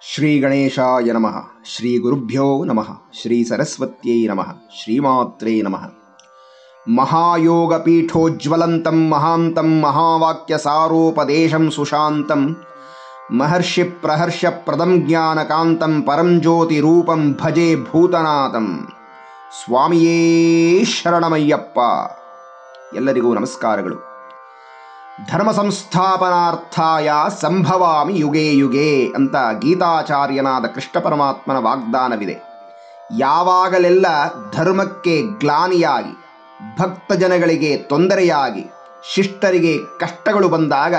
ಶ್ರೀ ಗಣೇಶಾಯ ನಮಃ. ಶ್ರೀ ಗುರುಭ್ಯೋ ನಮಃ. ಶ್ರೀ ಸರಸ್ವತ್ಯೈ ನಮಃ. ಶ್ರೀಮಾತ್ರೇ ನಮಃ. ಮಹಾಯೋಗ ಪೀಠೋಜ್ವಲಂತಂ ಮಹಾಂತಂ ಮಹಾವಾಕ್ಯ ಸಾರೋಪದೇಶಂ ಸುಶಾಂತಂ ಮಹರ್ಷಿ ಪ್ರಹರ್ಷ ಪ್ರದಂ ಜ್ಞಾನಕಾಂತಂ ಪರಂ ಜ್ಯೋತಿ ರೂಪಂ ಭಜೆ ಭೂತನಾಥಂ. ಸ್ವಾಮಿಯೇ ಶರಣಮಯ್ಯಪ್ಪ. ಎಲ್ಲರಿಗೂ ನಮಸ್ಕಾರಗಳು. ಧರ್ಮ ಸಂಸ್ಥಾಪನಾರ್ಥಾಯ ಸಂಭವಾಮಿ ಯುಗೇ ಯುಗೇ ಅಂತ ಗೀತಾಚಾರ್ಯನಾದ ಕೃಷ್ಣ ಪರಮಾತ್ಮನ ವಾಗ್ದಾನವಿದೆ. ಯಾವಾಗಲೆಲ್ಲ ಧರ್ಮಕ್ಕೆ ಗ್ಲಾನಿಯಾಗಿ, ಭಕ್ತ ಜನಗಳಿಗೆ ತೊಂದರೆಯಾಗಿ, ಶಿಷ್ಟರಿಗೆ ಕಷ್ಟಗಳು ಬಂದಾಗ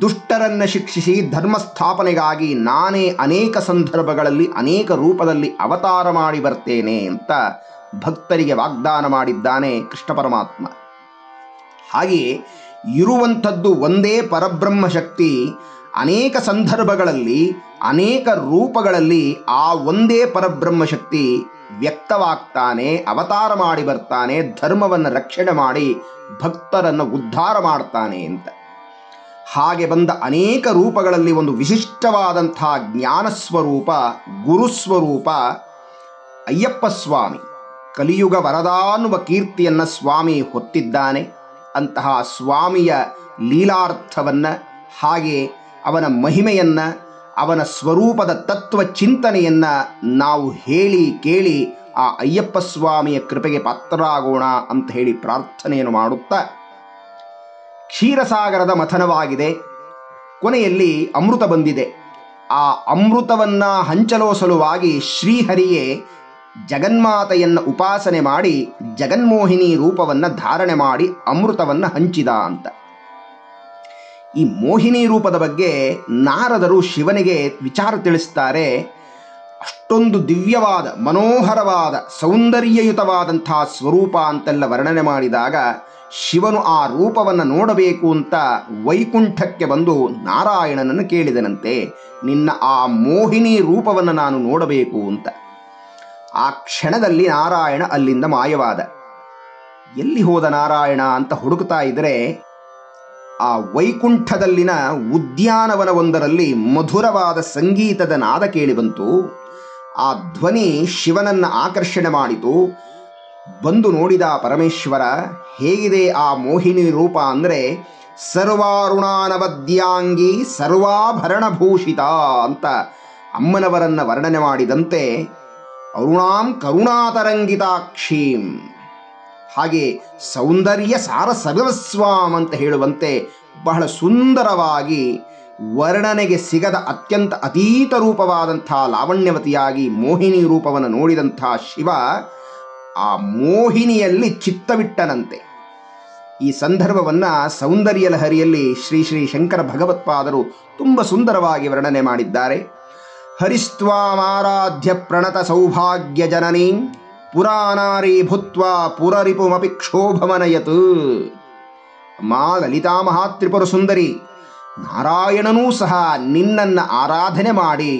ದುಷ್ಟರನ್ನು ಶಿಕ್ಷಿಸಿ ಧರ್ಮ ಸ್ಥಾಪನೆಗಾಗಿ ನಾನೇ ಅನೇಕ ಸಂದರ್ಭಗಳಲ್ಲಿ ಅನೇಕ ರೂಪದಲ್ಲಿ ಅವತಾರ ಮಾಡಿ ಬರ್ತೇನೆ ಅಂತ ಭಕ್ತರಿಗೆ ವಾಗ್ದಾನ ಮಾಡಿದ್ದಾನೆ ಕೃಷ್ಣ ಪರಮಾತ್ಮ. ಹಾಗೆಯೇ ಇರುವಂಥದ್ದು ಒಂದೇ ಪರಬ್ರಹ್ಮ ಶಕ್ತಿ ಅನೇಕ ಸಂದರ್ಭಗಳಲ್ಲಿ ಅನೇಕ ರೂಪಗಳಲ್ಲಿ ಆ ಒಂದೇ ಪರಬ್ರಹ್ಮ ಶಕ್ತಿ ವ್ಯಕ್ತವಾಗ್ತಾನೆ, ಅವತಾರ ಮಾಡಿ ಬರ್ತಾನೆ, ಧರ್ಮವನ್ನು ರಕ್ಷಣೆ ಮಾಡಿ ಭಕ್ತರನ್ನು ಉದ್ಧಾರ ಮಾಡ್ತಾನೆ ಅಂತ. ಹಾಗೆ ಬಂದ ಅನೇಕ ರೂಪಗಳಲ್ಲಿ ಒಂದು ವಿಶಿಷ್ಟವಾದಂಥ ಜ್ಞಾನಸ್ವರೂಪ ಗುರುಸ್ವರೂಪ ಅಯ್ಯಪ್ಪ ಸ್ವಾಮಿ. ಕಲಿಯುಗ ವರದ ಅನ್ನುವ ಕೀರ್ತಿಯನ್ನು ಸ್ವಾಮಿ ಹೊತ್ತಿದ್ದಾನೆ. ಅಂತಹ ಸ್ವಾಮಿಯ ಲೀಲಾರ್ಥವನ್ನು, ಹಾಗೆ ಅವನ ಮಹಿಮೆಯನ್ನು, ಅವನ ಸ್ವರೂಪದ ತತ್ವ ಚಿಂತನೆಯನ್ನು ನಾವು ಹೇಳಿ ಕೇಳಿ ಆ ಅಯ್ಯಪ್ಪ ಸ್ವಾಮಿಯ ಕೃಪೆಗೆ ಪಾತ್ರರಾಗೋಣ ಅಂತ ಹೇಳಿ ಪ್ರಾರ್ಥನೆಯನ್ನು ಮಾಡುತ್ತಾ, ಕ್ಷೀರಸಾಗರದ ಮಥನವಾಗಿದೆ. ಕೊನೆಯಲ್ಲಿ ಅಮೃತ ಬಂದಿದೆ. ಆ ಅಮೃತವನ್ನು ಹಂಚಲೋ ಸಲುವಾಗಿ ಶ್ರೀಹರಿಯೇ ಜಗನ್ಮಾತೆಯನ್ನು ಉಪಾಸನೆ ಮಾಡಿ ಜಗನ್ಮೋಹಿನಿ ರೂಪವನ್ನು ಧಾರಣೆ ಮಾಡಿ ಅಮೃತವನ್ನು ಹಂಚಿದ ಅಂತ. ಈ ಮೋಹಿನಿ ರೂಪದ ಬಗ್ಗೆ ನಾರದರು ಶಿವನಿಗೆ ವಿಚಾರ ತಿಳಿಸ್ತಾರೆ. ಅಷ್ಟೊಂದು ದಿವ್ಯವಾದ, ಮನೋಹರವಾದ, ಸೌಂದರ್ಯಯುತವಾದಂಥ ಸ್ವರೂಪ ಅಂತೆಲ್ಲ ವರ್ಣನೆ ಮಾಡಿದಾಗ ಶಿವನು ಆ ರೂಪವನ್ನು ನೋಡಬೇಕು ಅಂತ ವೈಕುಂಠಕ್ಕೆ ಬಂದು ನಾರಾಯಣನನ್ನು ಕೇಳಿದನಂತೆ, ನಿನ್ನ ಆ ಮೋಹಿನಿ ರೂಪವನ್ನು ನಾನು ನೋಡಬೇಕು ಅಂತ. ಆ ಕ್ಷಣದಲ್ಲಿ ನಾರಾಯಣ ಅಲ್ಲಿಂದ ಮಾಯವಾದ. ಎಲ್ಲಿ ಹೋದ ನಾರಾಯಣ ಅಂತ ಹುಡುಕ್ತಾ ಇದ್ದರೆ ಆ ವೈಕುಂಠದಲ್ಲಿನ ಉದ್ಯಾನವನವೊಂದರಲ್ಲಿ ಮಧುರವಾದ ಸಂಗೀತದ ನಾದ ಕೇಳಿಬಂತು. ಆ ಧ್ವನಿ ಶಿವನನ್ನು ಆಕರ್ಷಣೆ ಮಾಡಿತು. ಬಂದು ನೋಡಿದ ಪರಮೇಶ್ವರ, ಹೇಗಿದೆ ಆ ಮೋಹಿನಿ ರೂಪ ಅಂದರೆ ಸರ್ವಾರುಣಾನವದ್ಯಾಂಗಿ ಸರ್ವಾಭರಣಭೂಷಿತ ಅಂತ ಅಮ್ಮನವರನ್ನು ವರ್ಣನೆ ಮಾಡಿದಂತೆ ಅರುಣಾಂ ಕರುಣಾತರಂಗಿತಾಕ್ಷೀಂ, ಹಾಗೆ ಸೌಂದರ್ಯ ಸಾರ ಸರ್ವಸ್ವಾಂ ಅಂತ ಹೇಳುವಂತೆ ಬಹಳ ಸುಂದರವಾಗಿ ವರ್ಣನೆಗೆ ಸಿಗದ ಅತ್ಯಂತ ಅತೀತ ರೂಪವಾದಂಥ ಲಾವಣ್ಯವತಿಯಾಗಿ ಮೋಹಿನಿ ರೂಪವನ್ನು ನೋಡಿದಂಥ ಶಿವ ಆ ಮೋಹಿನಿಯಲ್ಲಿ ಚಿತ್ತವಿಟ್ಟನಂತೆ. ಈ ಸಂದರ್ಭವನ್ನು ಸೌಂದರ್ಯ ಲಹರಿಯಲ್ಲಿ ಶ್ರೀ ಶ್ರೀ ಶಂಕರ ಭಗವತ್ಪಾದರು ತುಂಬ ಸುಂದರವಾಗಿ ವರ್ಣನೆ ಮಾಡಿದ್ದಾರೆ. ಹರಿಸ್ತ್ವಾಮಾರಾಧ್ಯ ಪ್ರಣತ ಸೌಭಾಗ್ಯ ಜನನೀ ಪುರಾನಾರಿ ಭೂತ್ವಾ ಪುರರಿಪುಮಪಿ ಕ್ಷೋಭಮನಯತ್. ಮಾ ಲಲಿತಾ ಮಹಾತ್ರಿಪುರ ಸುಂದರಿ, ನಾರಾಯಣನೂ ಸಹ ನಿನ್ನನ್ನು ಆರಾಧನೆ ಮಾಡಿ,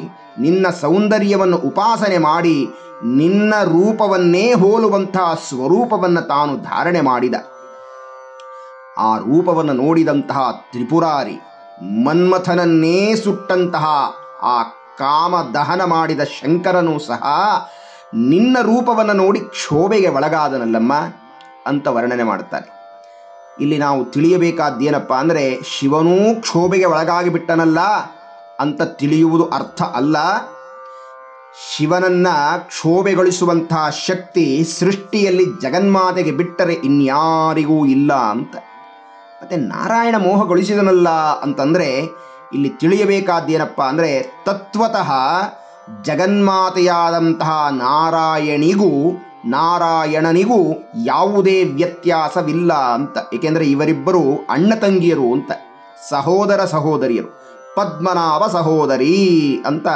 ನಿನ್ನ ಸೌಂದರ್ಯವನ್ನು ಉಪಾಸನೆ ಮಾಡಿ, ನಿನ್ನ ರೂಪವನ್ನೇ ಹೋಲುವಂಥ ಸ್ವರೂಪವನ್ನು ತಾನು ಧಾರಣೆ ಮಾಡಿದ. ಆ ರೂಪವನ್ನು ನೋಡಿದಂತಹ ತ್ರಿಪುರಾರಿ, ಮನ್ಮಥನನ್ನೇ ಸುಟ್ಟಂತಹ ಆ ಕಾಮ ದಹನ ಮಾಡಿದ ಶಂಕರನೂ ಸಹ ನಿನ್ನ ರೂಪವನ್ನು ನೋಡಿ ಕ್ಷೋಭೆಗೆ ಒಳಗಾದನಲ್ಲಮ್ಮ ಅಂತ ವರ್ಣನೆ ಮಾಡ್ತಾರೆ. ಇಲ್ಲಿ ನಾವು ತಿಳಿಯಬೇಕಾದ್ದೇನಪ್ಪ ಅಂದರೆ, ಶಿವನೂ ಕ್ಷೋಭೆಗೆ ಒಳಗಾಗಿ ಬಿಟ್ಟನಲ್ಲ ಅಂತ ತಿಳಿಯುವುದು ಅರ್ಥ ಅಲ್ಲ. ಶಿವನನ್ನು ಕ್ಷೋಭೆಗೊಳಿಸುವಂತಹ ಶಕ್ತಿ ಸೃಷ್ಟಿಯಲ್ಲಿ ಜಗನ್ಮಾತೆಗೆ ಬಿಟ್ಟರೆ ಇನ್ಯಾರಿಗೂ ಇಲ್ಲ ಅಂತ. ಮತ್ತೆ ನಾರಾಯಣ ಮೋಹಗೊಳಿಸಿದನಲ್ಲ ಅಂತಂದರೆ ಇಲ್ಲಿ ತಿಳಿಯಬೇಕಾದ್ದೇನಪ್ಪ ಅಂದರೆ, ತತ್ವತಃ ಜಗನ್ಮಾತೆಯಾದಂತಹ ನಾರಾಯಣನಿಗೂ ಯಾವುದೇ ವ್ಯತ್ಯಾಸವಿಲ್ಲ ಅಂತ. ಏಕೆಂದರೆ ಇವರಿಬ್ಬರು ಅಣ್ಣ ತಂಗಿಯರು ಅಂತ, ಸಹೋದರ ಸಹೋದರಿಯರು. ಪದ್ಮನಾಭ ಸಹೋದರಿ ಅಂತ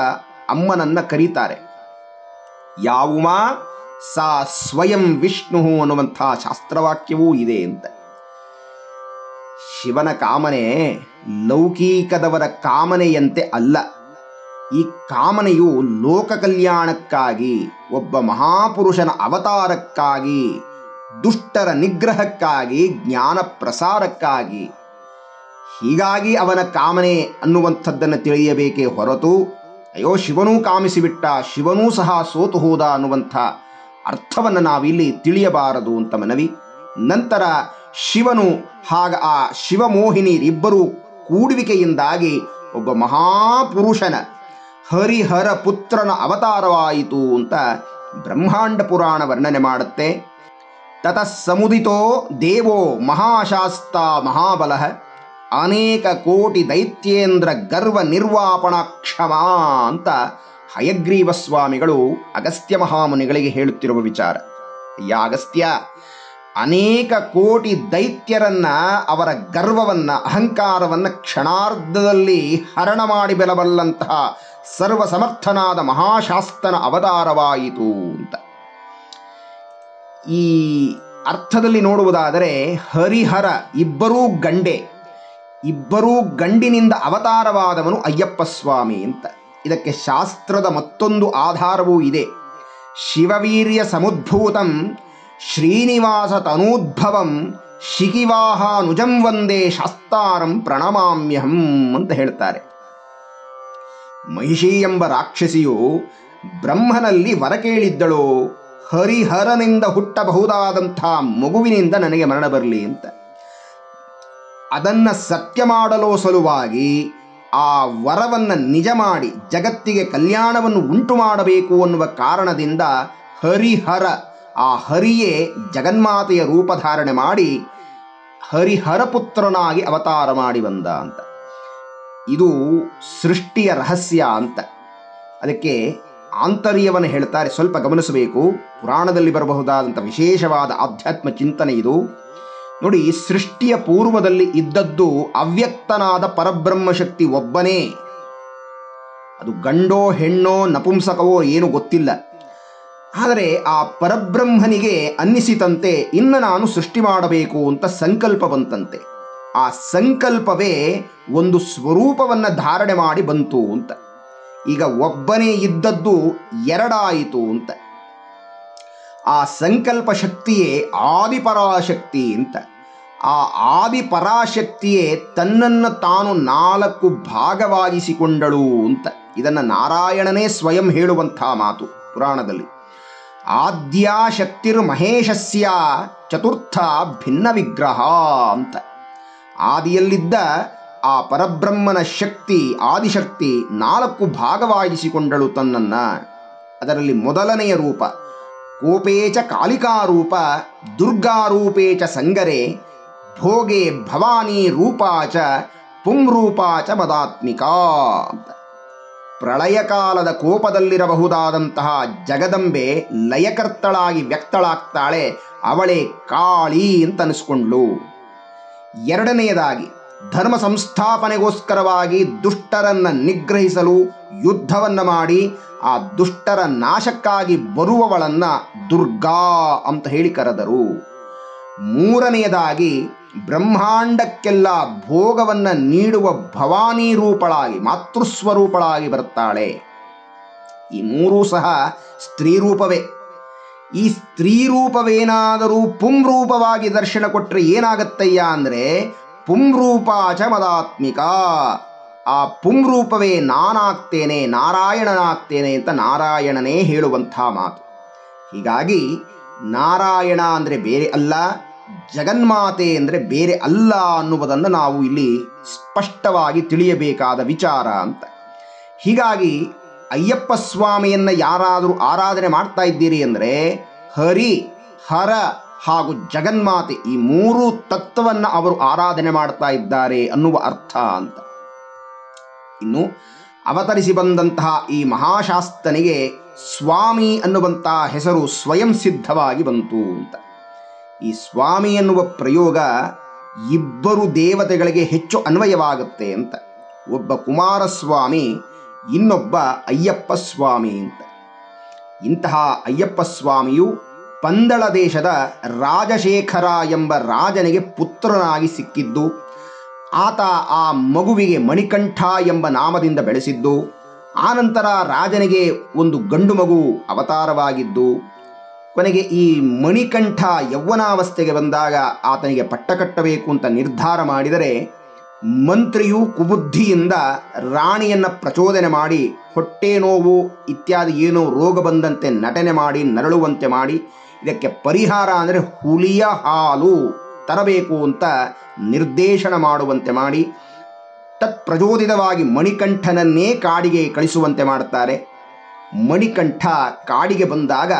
ಅಮ್ಮನನ್ನ ಕರೀತಾರೆ. ಯಾವುಮ ಸಾ ಸ್ವಯಂ ವಿಷ್ಣು ಅನ್ನುವಂಥ ಶಾಸ್ತ್ರವಾಕ್ಯವೂ ಇದೆ ಅಂತ. ಶಿವನ ಕಾಮನೆ ಲೌಕಿಕದವರ ಕಾಮನೆಯಂತೆ ಅಲ್ಲ. ಈ ಕಾಮನೆಯು ಲೋಕ ಕಲ್ಯಾಣಕ್ಕಾಗಿ, ಒಬ್ಬ ಮಹಾಪುರುಷನ ಅವತಾರಕ್ಕಾಗಿ, ದುಷ್ಟರ ನಿಗ್ರಹಕ್ಕಾಗಿ, ಜ್ಞಾನ ಪ್ರಸಾರಕ್ಕಾಗಿ. ಹೀಗಾಗಿ ಅವನ ಕಾಮನೆ ಅನ್ನುವಂಥದ್ದನ್ನು ತಿಳಿಯಬೇಕೇ ಹೊರತು ಅಯ್ಯೋ ಶಿವನೂ ಕಾಮಿಸಿಬಿಟ್ಟ, ಶಿವನೂ ಸಹ ಸೋತು ಹೋದ ಅನ್ನುವಂಥ ಅರ್ಥವನ್ನು ನಾವಿಲ್ಲಿ ತಿಳಿಯಬಾರದು ಅಂತ ಮನವಿ. ನಂತರ ಶಿವನು ಆ ಶಿವಮೋಹಿನಿಯರಿಬ್ಬರೂ ಕೂಡುವಿಕೆಯಿಂದಾಗಿ ಒಬ್ಬ ಮಹಾಪುರುಷನ ಹರಿಹರ ಪುತ್ರನ ಅವತಾರವಾಯಿತು ಅಂತ ಬ್ರಹ್ಮಾಂಡ ಪುರಾಣ ವರ್ಣನೆ ಮಾಡುತ್ತೆ. ತತಃ ಸಮುದಿತೋ ದೇವೋ ಮಹಾಶಾಸ್ತ ಮಹಾಬಲ ಅನೇಕ ಕೋಟಿ ದೈತ್ಯೇಂದ್ರ ಗರ್ವ ನಿರ್ವಾಪಣ ಕ್ಷಮ ಅಂತ ಹಯಗ್ರೀವ ಸ್ವಾಮಿಗಳು ಅಗಸ್ತ್ಯ ಮಹಾಮುನಿಗಳಿಗೆ ಹೇಳುತ್ತಿರುವ ವಿಚಾರ. ಅಗಸ್ತ್ಯ, ಅನೇಕ ಕೋಟಿ ದೈತ್ಯರನ್ನ, ಅವರ ಗರ್ವವನ್ನ, ಅಹಂಕಾರವನ್ನ ಕ್ಷಣಾರ್ಧದಲ್ಲಿ ಹರಣ ಮಾಡಿ ಬೆಲಬಲ್ಲಂತಹ ಸರ್ವಸಮರ್ಥನಾದ ಮಹಾಶಾಸ್ತನ ಅವತಾರವಾಯಿತು ಅಂತ. ಈ ಅರ್ಥದಲ್ಲಿ ನೋಡುವುದಾದರೆ ಹರಿಹರ ಇಬ್ಬರೂ ಗಂಡಿನಿಂದ ಅವತಾರವಾದವನು ಅಯ್ಯಪ್ಪ ಸ್ವಾಮಿ ಅಂತ. ಇದಕ್ಕೆ ಶಾಸ್ತ್ರದ ಮತ್ತೊಂದು ಆಧಾರವೂ ಇದೆ. ಶಿವವೀರ್ಯ ಸಮುದ್ಭೂತಂ ಶ್ರೀನಿವಾಸ ತನೂದ್ಭವಂ ಶಿಖಿವಾಹಾನುಜಂ ವಂದೇ ಶಾಸ್ತಾರಂ ಪ್ರಣಮಾಮ್ಯಹಂ ಅಂತ ಹೇಳ್ತಾರೆ. ಮಹಿಷಿ ಎಂಬ ರಾಕ್ಷಸಿಯು ಬ್ರಹ್ಮನಲ್ಲಿ ವರ ಕೇಳಿದ್ದಳು, ಹರಿಹರನಿಂದ ಹುಟ್ಟಬಹುದಾದಂಥ ಮಗುವಿನಿಂದ ನನಗೆ ಮರಣ ಬರಲಿ ಅಂತ. ಅದನ್ನು ಸತ್ಯ ಮಾಡಲು ಸಲುವಾಗಿ ಆ ವರವನ್ನು ನಿಜ ಮಾಡಿ ಜಗತ್ತಿಗೆ ಕಲ್ಯಾಣವನ್ನು ಉಂಟು ಮಾಡಬೇಕು ಅನ್ನುವ ಕಾರಣದಿಂದ ಹರಿಹರ, ಆ ಹರಿಯೇ ಜಗನ್ಮಾತೆಯ ರೂಪಧಾರಣೆ ಮಾಡಿ ಹರಿಹರ ಪುತ್ರನಾಗಿ ಅವತಾರ ಮಾಡಿ ಬಂದ ಅಂತ. ಇದು ಸೃಷ್ಟಿಯ ರಹಸ್ಯ ಅಂತ. ಅದಕ್ಕೆ ಆಂತರ್ಯವನ್ನು ಹೇಳ್ತಾರೆ, ಸ್ವಲ್ಪ ಗಮನಿಸಬೇಕು. ಪುರಾಣದಲ್ಲಿ ಬರಬಹುದಾದಂಥ ವಿಶೇಷವಾದ ಆಧ್ಯಾತ್ಮ ಚಿಂತನೆ ಇದು. ನೋಡಿ, ಸೃಷ್ಟಿಯ ಪೂರ್ವದಲ್ಲಿ ಇದ್ದದ್ದು ಅವ್ಯಕ್ತನಾದ ಪರಬ್ರಹ್ಮಶಕ್ತಿ ಒಬ್ಬನೇ. ಅದು ಗಂಡೋ ಹೆಣ್ಣೋ ನಪುಂಸಕವೋ ಏನು ಗೊತ್ತಿಲ್ಲ. ಆದರೆ ಆ ಪರಬ್ರಹ್ಮನಿಗೆ ಅನ್ನಿಸಿತಂತೆ ಇನ್ನು ನಾನು ಸೃಷ್ಟಿ ಮಾಡಬೇಕು ಅಂತ ಸಂಕಲ್ಪ ಬಂತಂತೆ. ಆ ಸಂಕಲ್ಪವೇ ಒಂದು ಸ್ವರೂಪವನ್ನು ಧಾರಣೆ ಮಾಡಿ ಬಂತು ಅಂತ. ಈಗ ಒಬ್ಬನೇ ಇದ್ದದ್ದು ಎರಡಾಯಿತು ಅಂತ. ಆ ಸಂಕಲ್ಪ ಶಕ್ತಿಯೇ ಆದಿಪರಾಶಕ್ತಿ ಅಂತ. ಆ ಆದಿಪರಾಶಕ್ತಿಯೇ ತನ್ನನ್ನು ತಾನು 4 ಭಾಗವಾಗಿಸಿಕೊಂಡಳು ಅಂತ. ಇದನ್ನು ನಾರಾಯಣನೇ ಸ್ವಯಂ ಹೇಳುವಂಥ ಮಾತು ಪುರಾಣದಲ್ಲಿ. ಆದ್ಯಾ ಶಕ್ತಿರ್ ಮಹೇಶಸ್ಯ ಚತುರ್ಥ ಭಿನ್ನ ವಿಗ್ರಹ ಅಂತ. ಆದಿಯಲ್ಲಿದ್ದ ಆ ಪರಬ್ರಹ್ಮನ ಶಕ್ತಿ, ಆದಿಶಕ್ತಿ 4 ಭಾಗವಾಗಿಸಿಕೊಂಡಳು ತನ್ನನ್ನು. ಅದರಲ್ಲಿ ಮೊದಲನೆಯ ರೂಪ ಕೋಪೇಚ ಕಾಲಿಕಾರೂಪ, ದುರ್ಗಾರೂಪೇಚ ಸಂಗರೆ, ಭೋಗೆ ಭವಾನಿ ರೂಪಾಚ ಪುಂರೂಪಾಚ ಮದಾತ್ಮಿಕಾ ಅಂತ. ಪ್ರಳಯ ಕಾಲದ ಕೋಪದಲ್ಲಿರಬಹುದಾದಂತಹ ಜಗದಂಬೆ ಲಯಕರ್ತಳಾಗಿ ವ್ಯಕ್ತಳಾಗ್ತಾಳೆ. ಅವಳೇ ಕಾಳಿ ಅಂತ ಅನಿಸ್ಕೊಂಡ್ಳು. ಎರಡನೆಯದಾಗಿ ಧರ್ಮ ಸಂಸ್ಥಾಪನೆಗೋಸ್ಕರವಾಗಿ ದುಷ್ಟರನ್ನು ನಿಗ್ರಹಿಸಲು ಯುದ್ಧವನ್ನು ಮಾಡಿ ಆ ದುಷ್ಟರ ನಾಶಕ್ಕಾಗಿ ಬರುವವಳನ್ನು ದುರ್ಗಾ ಅಂತ ಹೇಳಿ ಕರೆದರು. ಮೂರನೆಯದಾಗಿ ಬ್ರಹ್ಮಾಂಡಕ್ಕೆಲ್ಲ ಭೋಗವನ್ನು ನೀಡುವ ಭವಾನಿ ರೂಪಳಾಗಿ, ಮಾತೃಸ್ವರೂಪಳಾಗಿ ಬರ್ತಾಳೆ. ಈ ಮೂರೂ ಸಹ ಸ್ತ್ರೀ ರೂಪವೇ. ಈ ಸ್ತ್ರೀ ರೂಪವೇನಾದರೂ ಪುಂರೂಪವಾಗಿ ದರ್ಶನ ಕೊಟ್ಟರೆ ಏನಾಗತ್ತಯ್ಯ ಅಂದರೆ ಪುಂರೂಪಾಚ ಮದಾತ್ಮಿಕ. ಆ ಪುಂರೂಪವೇ ನಾನಾಗ್ತೇನೆ, ನಾರಾಯಣನಾಗ್ತೇನೆ ಅಂತ ನಾರಾಯಣನೇ ಹೇಳುವಂಥ ಮಾತು. ಹೀಗಾಗಿ ನಾರಾಯಣ ಅಂದರೆ ಬೇರೆ ಅಲ್ಲ, ಜಗನ್ಮಾತೆ ಅಂದರೆ ಬೇರೆ ಅಲ್ಲ ಅನ್ನುವುದನ್ನು ನಾವು ಇಲ್ಲಿ ಸ್ಪಷ್ಟವಾಗಿ ತಿಳಿಯಬೇಕಾದ ವಿಚಾರ ಅಂತ. ಹೀಗಾಗಿ ಅಯ್ಯಪ್ಪ ಸ್ವಾಮಿಯನ್ನು ಯಾರಾದರೂ ಆರಾಧನೆ ಮಾಡ್ತಾ ಇದ್ದೀರಿ ಅಂದರೆ ಹರಿ, ಹರ ಹಾಗೂ ಜಗನ್ಮಾತೆ ಈ 3 ತತ್ವವನ್ನು ಅವರು ಆರಾಧನೆ ಮಾಡ್ತಾ ಇದ್ದಾರೆ ಅನ್ನುವ ಅರ್ಥ ಅಂತ. ಇನ್ನು ಅವತರಿಸಿ ಬಂದಂತಹ ಈ ಮಹಾಶಾಸ್ತನಿಗೆ ಸ್ವಾಮಿ ಅನ್ನುವಂತಹ ಹೆಸರು ಸ್ವಯಂ ಸಿದ್ಧವಾಗಿ ಬಂತು ಅಂತ. ಈ ಸ್ವಾಮಿ ಎನ್ನುವ ಪ್ರಯೋಗ ಇಬ್ಬರು ದೇವತೆಗಳಿಗೆ ಹೆಚ್ಚು ಅನ್ವಯವಾಗುತ್ತೆ ಅಂತ. ಒಬ್ಬ ಕುಮಾರಸ್ವಾಮಿ, ಇನ್ನೊಬ್ಬ ಅಯ್ಯಪ್ಪ ಸ್ವಾಮಿ ಅಂತ. ಇಂತಹ ಅಯ್ಯಪ್ಪ ಸ್ವಾಮಿಯು ಪಂದಳ ದೇಶದ ರಾಜಶೇಖರ ಎಂಬ ರಾಜನಿಗೆ ಪುತ್ರನಾಗಿ ಸಿಕ್ಕಿದ್ದು. ಆತ ಆ ಮಗುವಿಗೆ ಮಣಿಕಂಠ ಎಂಬ ನಾಮದಿಂದ ಬೆಳೆಸಿದ್ದು. ಆನಂತರ ರಾಜನಿಗೆ ಒಂದು ಗಂಡು ಮಗು ಅವತಾರವಾಗಿದ್ದು, ಕೊನೆಗೆ ಈ ಮಣಿಕಂಠ ಯೌವನಾವಸ್ಥೆಗೆ ಬಂದಾಗ ಆತನಿಗೆ ಪಟ್ಟ ಕಟ್ಟಬೇಕು ಅಂತ ನಿರ್ಧಾರ ಮಾಡಿದರೆ ಮಂತ್ರಿಯು ಕುಬುದ್ಧಿಯಿಂದ ರಾಣಿಯನ್ನು ಪ್ರಚೋದನೆ ಮಾಡಿ ಹೊಟ್ಟೆ ನೋವು ಇತ್ಯಾದಿ ಏನೋ ರೋಗ ಬಂದಂತೆ ನಟನೆ ಮಾಡಿ ನರಳುವಂತೆ ಮಾಡಿ ಇದಕ್ಕೆ ಪರಿಹಾರ ಅಂದರೆ ಹುಲಿಯ ಹಾಲು ತರಬೇಕು ಅಂತ ನಿರ್ದೇಶನ ಮಾಡುವಂತೆ ಮಾಡಿ ತತ್ಪ್ರಚೋದಿತವಾಗಿ ಮಣಿಕಂಠನನ್ನೇ ಕಾಡಿಗೆ ಕಳಿಸುವಂತೆ ಮಾಡುತ್ತಾರೆ. ಮಣಿಕಂಠ ಕಾಡಿಗೆ ಬಂದಾಗ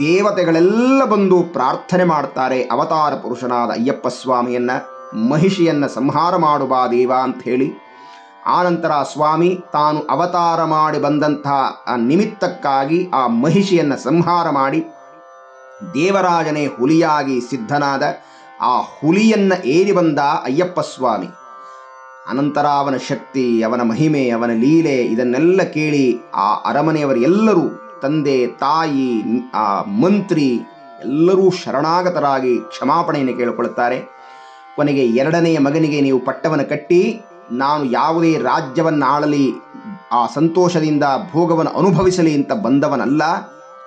ದೇವತೆಗಳೆಲ್ಲ ಬಂದು ಪ್ರಾರ್ಥನೆ ಮಾಡ್ತಾರೆ ಅವತಾರ ಪುರುಷನಾದ ಅಯ್ಯಪ್ಪ ಸ್ವಾಮಿಯನ್ನು, ಮಹಿಷಿಯನ್ನು ಸಂಹಾರ ಮಾಡುವ ದೇವ ಅಂತ ಹೇಳಿ. ಆನಂತರ ಸ್ವಾಮಿ ತಾನು ಅವತಾರ ಮಾಡಿ ಬಂದಂತಹ ನಿಮಿತ್ತಕ್ಕಾಗಿ ಆ ಮಹಿಷಿಯನ್ನು ಸಂಹಾರ ಮಾಡಿ ದೇವರಾಜನೇ ಹುಲಿಯಾಗಿ ಸಿದ್ಧನಾದ ಆ ಹುಲಿಯನ್ನು ಏರಿ ಬಂದ ಅಯ್ಯಪ್ಪ ಸ್ವಾಮಿ. ಅನಂತರ ಅವನ ಶಕ್ತಿ, ಅವನ ಮಹಿಮೆ, ಅವನ ಲೀಲೆ ಇದನ್ನೆಲ್ಲ ಕೇಳಿ ಆ ಅರಮನೆಯವರೆಲ್ಲರೂ, ತಂದೆ ತಾಯಿ, ಆ ಮಂತ್ರಿ ಎಲ್ಲರೂ ಶರಣಾಗತರಾಗಿ ಕ್ಷಮಾಪಣೆಯನ್ನು ಕೇಳಿಕೊಳ್ಳುತ್ತಾರೆ. ಕೊನೆಗೆ ಎರಡನೆಯ ಮಗನಿಗೆ ನೀವು ಪಟ್ಟವನ್ನು ಕಟ್ಟಿ ನಾನು ಯಾವುದೇ ರಾಜ್ಯವನ್ನು ಆಳಲಿ, ಆ ಸಂತೋಷದಿಂದ ಭೋಗವನ್ನು ಅನುಭವಿಸಲಿ ಅಂತ ಬಂದವನಲ್ಲ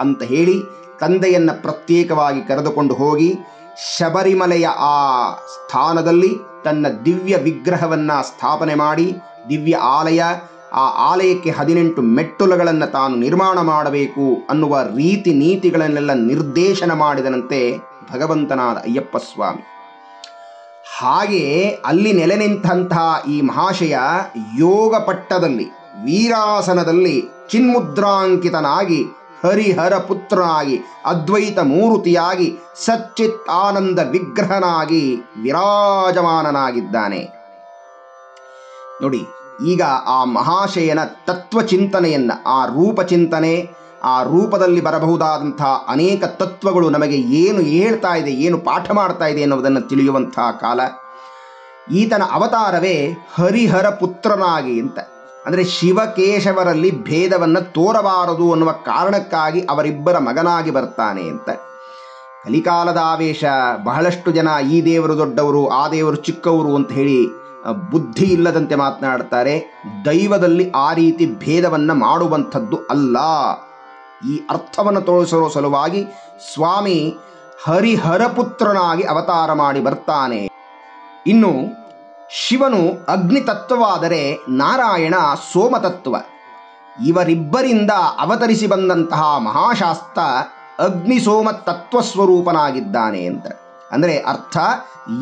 ಅಂತ ಹೇಳಿ ತಂದೆಯನ್ನು ಪ್ರತ್ಯೇಕವಾಗಿ ಕರೆದುಕೊಂಡು ಹೋಗಿ ಶಬರಿಮಲೆಯ ಆ ಸ್ಥಾನದಲ್ಲಿ ತನ್ನ ದಿವ್ಯ ವಿಗ್ರಹವನ್ನು ಸ್ಥಾಪನೆ ಮಾಡಿ ದಿವ್ಯ ಆಲಯ, ಆ ಆಲಯಕ್ಕೆ 18 ಮೆಟ್ಟಲುಗಳನ್ನು ತಾನು ನಿರ್ಮಾಣ ಮಾಡಬೇಕು ಅನ್ನುವ ರೀತಿ ನೀತಿಗಳನ್ನೆಲ್ಲ ನಿರ್ದೇಶನ ಮಾಡಿದನಂತೆ ಭಗವಂತನಾದ ಅಯ್ಯಪ್ಪ ಸ್ವಾಮಿ. ಹಾಗೆ ಅಲ್ಲಿ ನೆಲೆ ನಿಂತಹ ಈ ಮಹಾಶಯ ಯೋಗ ಪಟ್ಟದಲ್ಲಿ ವೀರಾಸನದಲ್ಲಿ ಚಿನ್ಮುದ್ರಾಂಕಿತನಾಗಿ ಹರಿಹರ ಪುತ್ರನಾಗಿ ಅದ್ವೈತ ಮೂರ್ತಿಯಾಗಿ ಸಚ್ಚಿತ್ ಆನಂದ ವಿಗ್ರಹನಾಗಿ ವಿರಾಜಮಾನನಾಗಿದ್ದಾನೆ. ನೋಡಿ, ಈಗ ಆ ಮಹಾಶಯನ ತತ್ವಚಿಂತನೆಯನ್ನ, ಆ ರೂಪಚಿಂತನೆ, ಆ ರೂಪದಲ್ಲಿ ಬರಬಹುದಾದಂತಹ ಅನೇಕ ತತ್ವಗಳು ನಮಗೆ ಏನು ಹೇಳ್ತಾ ಇದೆ, ಏನು ಪಾಠ ಮಾಡ್ತಾ ಇದೆ ಎನ್ನುವುದನ್ನು ತಿಳಿಯುವಂತಹ ಕಾಲ. ಈತನ ಅವತಾರವೇ ಹರಿಹರ ಪುತ್ರನಾಗಿ ಅಂತ, ಅಂದರೆ ಶಿವಕೇಶವರಲ್ಲಿ ಭೇದವನ್ನು ತೋರಬಾರದು ಅನ್ನುವ ಕಾರಣಕ್ಕಾಗಿ ಅವರಿಬ್ಬರ ಮಗನಾಗಿ ಬರ್ತಾನೆ ಅಂತ. ಕಲಿಕಾಲದ ಆವೇಶ, ಬಹಳಷ್ಟು ಜನ ಈ ದೇವರು ದೊಡ್ಡವರು, ಆ ದೇವರು ಚಿಕ್ಕವರು ಅಂತ ಹೇಳಿ ಬುದ್ಧಿ ಇಲ್ಲದಂತೆ ಮಾತನಾಡ್ತಾರೆ. ದೈವದಲ್ಲಿ ಆ ರೀತಿ ಭೇದವನ್ನು ಮಾಡುವಂಥದ್ದು ಅಲ್ಲ. ಈ ಅರ್ಥವನ್ನು ತೋರಿಸೋ ಸಲುವಾಗಿ ಸ್ವಾಮಿ ಹರಿಹರಪುತ್ರನಾಗಿ ಅವತಾರ ಮಾಡಿ ಬರ್ತಾನೆ. ಇನ್ನು ಶಿವನು ಅಗ್ನಿತತ್ವವಾದರೆ ನಾರಾಯಣ ಸೋಮತತ್ವ. ಇವರಿಬ್ಬರಿಂದ ಅವತರಿಸಿ ಬಂದಂತಹ ಮಹಾಶಾಸ್ತ್ರ ಅಗ್ನಿಸೋಮ ತತ್ವ ಸ್ವರೂಪನಾಗಿದ್ದಾನೆ ಅಂತ. ಅಂದರೆ ಅರ್ಥ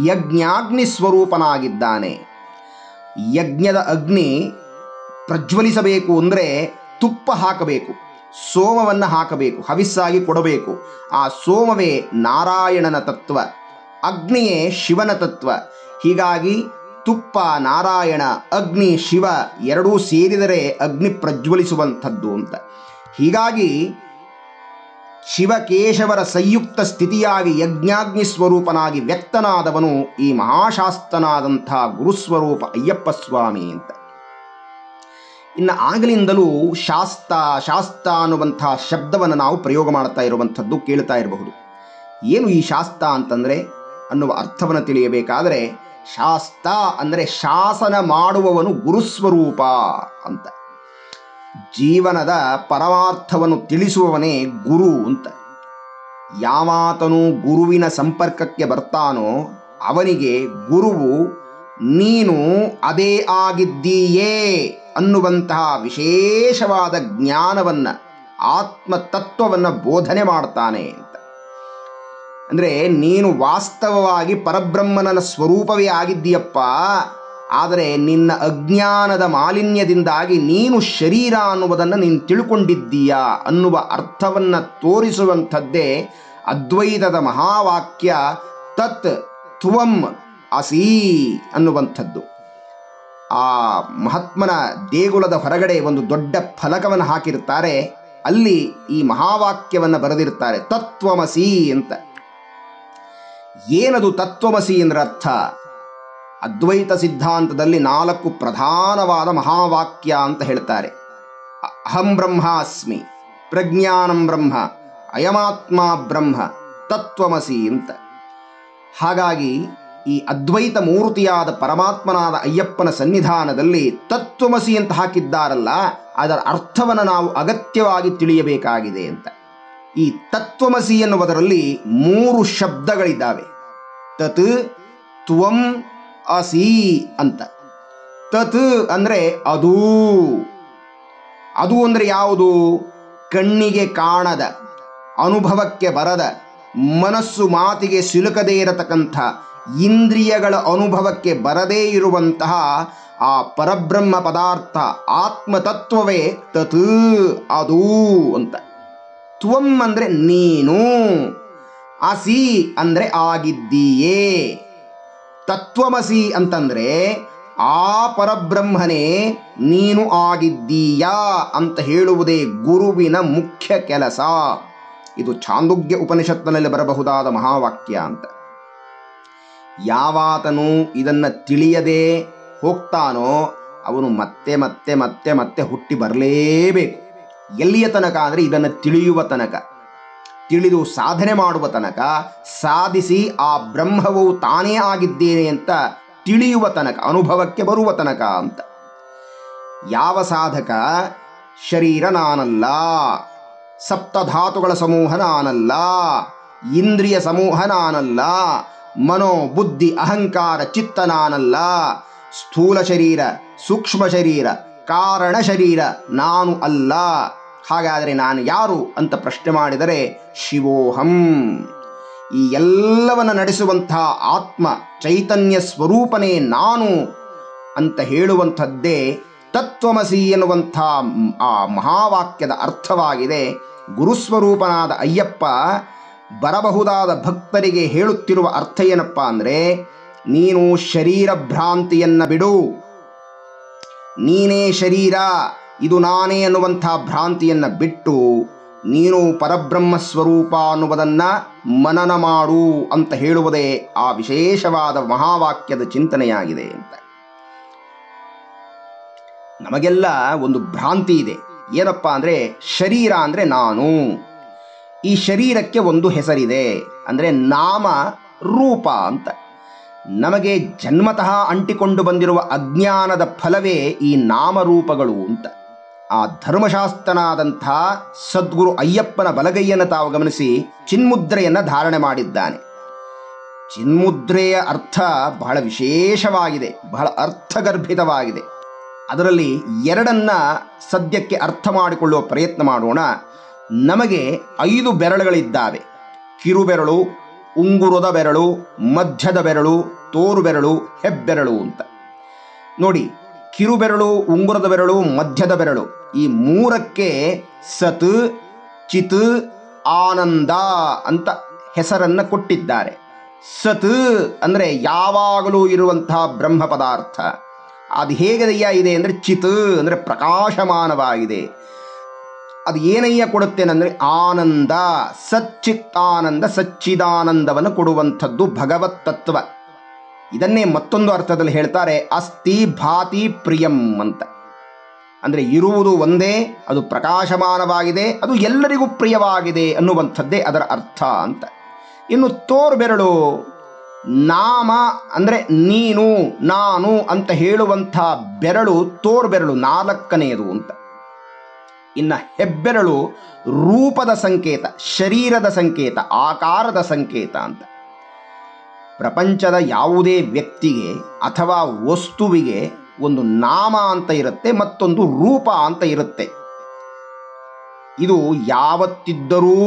ಯಜ್ಞಾಗ್ನಿ ಸ್ವರೂಪನಾಗಿದ್ದಾನೆ. ಯಜ್ಞದ ಅಗ್ನಿ ಪ್ರಜ್ವಲಿಸಬೇಕು ಅಂದರೆ ತುಪ್ಪ ಹಾಕಬೇಕು, ಸೋಮವನ್ನು ಹಾಕಬೇಕು, ಹವಿಸ್ಸಾಗಿ ಕೊಡಬೇಕು. ಆ ಸೋಮವೇ ನಾರಾಯಣನ ತತ್ವ, ಅಗ್ನಿಯೇ ಶಿವನ ತತ್ವ. ಹೀಗಾಗಿ ತುಪ್ಪ ನಾರಾಯಣ, ಅಗ್ನಿ ಶಿವ ಎರಡೂ ಸೇರಿದರೆ ಅಗ್ನಿ ಪ್ರಜ್ವಲಿಸುವಂಥದ್ದು ಅಂತ. ಹೀಗಾಗಿ ಶಿವಕೇಶವರ ಸಂಯುಕ್ತ ಸ್ಥಿತಿಯಾಗಿ ಯಜ್ಞಾಗ್ನಿ ಸ್ವರೂಪನಾಗಿ ವ್ಯಕ್ತನಾದವನು ಈ ಮಹಾಶಾಸ್ತನಾದಂಥ ಗುರುಸ್ವರೂಪ ಅಯ್ಯಪ್ಪ ಸ್ವಾಮಿ ಅಂತ. ಇನ್ನು ಆಗಲಿಂದಲೂ ಶಾಸ್ತ ಅನ್ನುವಂಥ ಶಬ್ದವನ್ನು ನಾವು ಪ್ರಯೋಗ ಮಾಡ್ತಾ ಇರುವಂಥದ್ದು ಕೇಳ್ತಾ ಇರಬಹುದು. ಏನು ಈ ಶಾಸ್ತ ಅಂತಂದರೆ ಅನ್ನುವ ಅರ್ಥವನ್ನು ತಿಳಿಯಬೇಕಾದರೆ, ಶಾಸ್ತ ಅಂದರೆ ಶಾಸನ ಮಾಡುವವನು ಗುರುಸ್ವರೂಪ ಅಂತ. ಜೀವನದ ಪರಮಾರ್ಥವನ್ನು ತಿಳಿಸುವವನೇ ಗುರು ಅಂತ. ಯಾವಾತನು ಗುರುವಿನ ಸಂಪರ್ಕಕ್ಕೆ ಬರ್ತಾನೋ ಅವನಿಗೆ ಗುರುವು ನೀನು ಅದೇ ಆಗಿದ್ದೀಯೇ ಅನ್ನುವಂತಹ ವಿಶೇಷವಾದ ಜ್ಞಾನವನ್ನು, ಆತ್ಮತತ್ವವನ್ನು ಬೋಧನೆ ಮಾಡ್ತಾನೆ ಅಂತ. ಅಂದರೆ ನೀನು ವಾಸ್ತವವಾಗಿ ಪರಬ್ರಹ್ಮನ ಸ್ವರೂಪವೇ ಆಗಿದ್ದೀಯಪ್ಪ, ಆದರೆ ನಿನ್ನ ಅಜ್ಞಾನದ ಮಾಲಿನ್ಯದಿಂದಾಗಿ ನೀನು ಶರೀರ ಅನ್ನುವುದನ್ನು ನೀನು ತಿಳ್ಕೊಂಡಿದ್ದೀಯಾ ಅನ್ನುವ ಅರ್ಥವನ್ನು ತೋರಿಸುವಂಥದ್ದೇ ಅದ್ವೈತದ ಮಹಾವಾಕ್ಯ ತತ್ ತ್ವಂ ಅಸಿ ಅನ್ನುವಂಥದ್ದು. ಆ ಮಹಾತ್ಮನ ದೇಗುಲದ ಹೊರಗಡೆ ಒಂದು ದೊಡ್ಡ ಫಲಕವನ್ನು ಹಾಕಿರ್ತಾರೆ. ಅಲ್ಲಿ ಈ ಮಹಾವಾಕ್ಯವನ್ನು ಬರೆದಿರ್ತಾರೆ, ತತ್ವಮಸಿ ಅಂತ. ಏನದು ತತ್ವಮಸಿ ಎಂದ್ರ ಅರ್ಥ? ಅದ್ವೈತ ಸಿದ್ಧಾಂತದಲ್ಲಿ 4 ಪ್ರಧಾನವಾದ ಮಹಾವಾಕ್ಯ ಅಂತ ಹೇಳ್ತಾರೆ. ಅಹಂ ಬ್ರಹ್ಮಾಸ್ಮಿ, ಪ್ರಜ್ಞಾನಂ ಬ್ರಹ್ಮ, ಅಯಮಾತ್ಮ ಬ್ರಹ್ಮ, ತತ್ವಮಸಿ ಅಂತ. ಹಾಗಾಗಿ ಈ ಅದ್ವೈತ ಮೂರ್ತಿಯಾದ ಪರಮಾತ್ಮನಾದ ಅಯ್ಯಪ್ಪನ ಸನ್ನಿಧಾನದಲ್ಲಿ ತತ್ವಮಸಿ ಅಂತ ಹಾಕಿದ್ದಾರಲ್ಲ, ಅದರ ಅರ್ಥವನ್ನು ನಾವು ಅಗತ್ಯವಾಗಿ ತಿಳಿಯಬೇಕಾಗಿದೆ ಅಂತ. ಈ ತತ್ವಮಸಿ ಎನ್ನುವುದರಲ್ಲಿ 3 ಶಬ್ದಗಳಿದ್ದಾವೆ. ತತ್, ತ್ವಂ, ಅಸಿ ಅಂತ. ತತ್ ಅಂದರೆ ಅದು. ಅದು ಅಂದರೆ ಯಾವುದು? ಕಣ್ಣಿಗೆ ಕಾಣದ, ಅನುಭವಕ್ಕೆ ಬರದ, ಮನಸ್ಸು ಮಾತಿಗೆ ಸಿಲುಕದೇ ಇರತಕ್ಕಂಥ, ಇಂದ್ರಿಯಗಳ ಅನುಭವಕ್ಕೆ ಬರದೇ ಇರುವಂತಹ ಆ ಪರಬ್ರಹ್ಮ ಪದಾರ್ಥ ಆತ್ಮತತ್ವವೇ ತತ್, ಅದು ಅಂತ. ತ್ವಂ ಅಂದರೆ ನೀನು, ಅಸಿ ಅಂದರೆ ಆಗಿದ್ದೀಯೇ. ತತ್ವಮಸಿ ಅಂತಂದರೆ ಆ ಪರಬ್ರಹ್ಮನೇ ನೀನು ಆಗಿದ್ದೀಯಾ ಅಂತ ಹೇಳುವುದೇ ಗುರುವಿನ ಮುಖ್ಯ ಕೆಲಸ. ಇದು ಛಾಂದೋಗ್ಯ ಉಪನಿಷತ್ತಿನಲ್ಲಿ ಬರಬಹುದಾದ ಮಹಾವಾಕ್ಯ ಅಂತ. ಯಾವಾತನು ಇದನ್ನು ತಿಳಿಯದೆ ಹೋಗ್ತಾನೋ ಅವನು ಮತ್ತೆ ಮತ್ತೆ ಮತ್ತೆ ಮತ್ತೆ ಹುಟ್ಟಿ ಬರಲೇಬೇಕು. ಎಲ್ಲಿಯ ತನಕ ಅಂದರೆ ಇದನ್ನು ತಿಳಿಯುವ ತನಕ, ತಿಳಿದು ಸಾಧನೆ ಮಾಡುವ ತನಕ, ಸಾಧಿಸಿ ಆ ಬ್ರಹ್ಮವು ತಾನೇ ಆಗಿದ್ದೇನೆ ಅಂತ ತಿಳಿಯುವ ತನಕ, ಅನುಭವಕ್ಕೆ ಬರುವ ತನಕ ಅಂತ. ಯಾವ ಸಾಧಕ ಶರೀರ ನಾನಲ್ಲ, ಸಪ್ತಧಾತುಗಳ ಸಮೂಹ ನಾನಲ್ಲ, ಇಂದ್ರಿಯ ಸಮೂಹ ನಾನಲ್ಲ, ಮನೋ ಬುದ್ಧಿ ಅಹಂಕಾರ ಚಿತ್ತ ನಾನಲ್ಲ, ಸ್ಥೂಲ ಶರೀರ, ಸೂಕ್ಷ್ಮ ಶರೀರ, ಕಾರಣ ಶರೀರ ನಾನು ಅಲ್ಲ, ಹಾಗಾದರೆ ನಾನು ಯಾರು ಅಂತ ಪ್ರಶ್ನೆ ಮಾಡಿದರೆ ಶಿವೋಹಂ, ಈ ಎಲ್ಲವನ್ನು ನಡೆಸುವಂಥ ಆತ್ಮ ಚೈತನ್ಯ ಸ್ವರೂಪನೇ ನಾನು ಅಂತ ಹೇಳುವಂಥದ್ದೇ ತತ್ವಮಸಿ ಎನ್ನುವಂಥ ಆ ಮಹಾವಾಕ್ಯದ ಅರ್ಥವಾಗಿದೆ. ಗುರುಸ್ವರೂಪನಾದ ಅಯ್ಯಪ್ಪ ಬರಬಹುದಾದ ಭಕ್ತರಿಗೆ ಹೇಳುತ್ತಿರುವ ಅರ್ಥ ಏನಪ್ಪ ಅಂದರೆ, ನೀನು ಶರೀರ ಭ್ರಾಂತಿಯನ್ನು ಬಿಡು, ನೀನೇ ಶರೀರ, ಇದು ನಾನೇ ಅನ್ನುವಂಥ ಭ್ರಾಂತಿಯನ್ನು ಬಿಟ್ಟು ನೀನು ಪರಬ್ರಹ್ಮ ಸ್ವರೂಪ ಅನ್ನುವುದನ್ನು ಮನನ ಮಾಡು ಅಂತ ಹೇಳುವುದೇ ಆ ವಿಶೇಷವಾದ ಮಹಾವಾಕ್ಯದ ಚಿಂತನೆಯಾಗಿದೆ ಅಂತ. ನಮಗೆಲ್ಲ ಒಂದು ಭ್ರಾಂತಿ ಇದೆ. ಏನಪ್ಪ ಅಂದರೆ, ಶರೀರ ಅಂದರೆ ನಾನು. ಈ ಶರೀರಕ್ಕೆ ಒಂದು ಹೆಸರಿದೆ, ಅಂದರೆ ನಾಮ ರೂಪ ಅಂತ. ನಮಗೆ ಜನ್ಮತಃ ಅಂಟಿಕೊಂಡು ಬಂದಿರುವ ಅಜ್ಞಾನದ ಫಲವೇ ಈ ನಾಮರೂಪಗಳು ಅಂತ. ಆ ಧರ್ಮಶಾಸ್ತ್ರನಾದಂಥ ಸದ್ಗುರು ಅಯ್ಯಪ್ಪನ ಬಲಗೈಯನ್ನು ತಾವು ಗಮನಿಸಿ ಚಿನ್ಮುದ್ರೆಯನ್ನು ಧಾರಣೆ ಮಾಡಿದ್ದಾನೆ. ಚಿನ್ಮುದ್ರೆಯ ಅರ್ಥ ಬಹಳ ವಿಶೇಷವಾಗಿದೆ, ಬಹಳ ಅರ್ಥಗರ್ಭಿತವಾಗಿದೆ. ಅದರಲ್ಲಿ ಎರಡನ್ನ ಸದ್ಯಕ್ಕೆ ಅರ್ಥ ಮಾಡಿಕೊಳ್ಳುವ ಪ್ರಯತ್ನ ಮಾಡೋಣ. ನಮಗೆ 5 ಬೆರಳುಗಳಿದ್ದಾವೆ. ಕಿರುಬೆರಳು, ಉಂಗುರದ ಬೆರಳು, ಮಧ್ಯದ ಬೆರಳು, ತೋರು ಬೆರಳು, ಹೆಬ್ಬೆರಳು ಅಂತ. ನೋಡಿ, ಕಿರುಬೆರಳು, ಉಂಗುರದ ಬೆರಳು, ಮಧ್ಯದ ಬೆರಳು, ಈ 3ಕ್ಕೆ ಸತ್, ಚಿತ್, ಆನಂದ ಅಂತ ಹೆಸರನ್ನು ಕೊಟ್ಟಿದ್ದಾರೆ. ಸತ್ ಅಂದರೆ ಯಾವಾಗಲೂ ಇರುವಂತಹ ಬ್ರಹ್ಮ ಪದಾರ್ಥ. ಅದು ಹೇಗದಯ್ಯ ಇದೆ ಅಂದರೆ, ಚಿತ್ ಅಂದರೆ ಪ್ರಕಾಶಮಾನವಾಗಿದೆ. ಅದು ಏನಯ್ಯ ಕೊಡುತ್ತೇನೆಂದರೆ ಆನಂದ, ಸಚ್ಚಿತ್ತಾನಂದ, ಸಚ್ಚಿದಾನಂದವನ್ನು ಕೊಡುವಂಥದ್ದು ಭಗವತ್ ತತ್ವ. ಇದನ್ನೇ ಮತ್ತೊಂದು ಅರ್ಥದಲ್ಲಿ ಹೇಳ್ತಾರೆ ಅಸ್ತಿ ಭಾತಿ ಪ್ರಿಯಂ ಅಂತ. ಅಂದರೆ ಇರುವುದು ಒಂದೇ, ಅದು ಪ್ರಕಾಶಮಾನವಾಗಿದೆ, ಅದು ಎಲ್ಲರಿಗೂ ಪ್ರಿಯವಾಗಿದೆ ಅನ್ನುವಂಥದ್ದೇ ಅದರ ಅರ್ಥ ಅಂತ. ಇನ್ನು ತೋರು ಬೆರಳು, ನಾಮ ಅಂದರೆ ನೀನು, ನಾನು ಅಂತ ಹೇಳುವಂಥ ಬೆರಳು ತೋರು ಬೆರಳು, 4ನೆಯದು ಅಂತ. ಇನ್ನು ಹೆಬ್ಬೆರಳು ರೂಪದ ಸಂಕೇತ, ಶರೀರದ ಸಂಕೇತ, ಆಕಾರದ ಸಂಕೇತ ಅಂತ. ಪ್ರಪಂಚದ ಯಾವುದೇ ವ್ಯಕ್ತಿಗೆ ಅಥವಾ ವಸ್ತುವಿಗೆ ಒಂದು ನಾಮ ಅಂತ ಇರುತ್ತೆ, ಮತ್ತೊಂದು ರೂಪ ಅಂತ ಇರುತ್ತೆ. ಇದು ಯಾವತ್ತಿದ್ದರೂ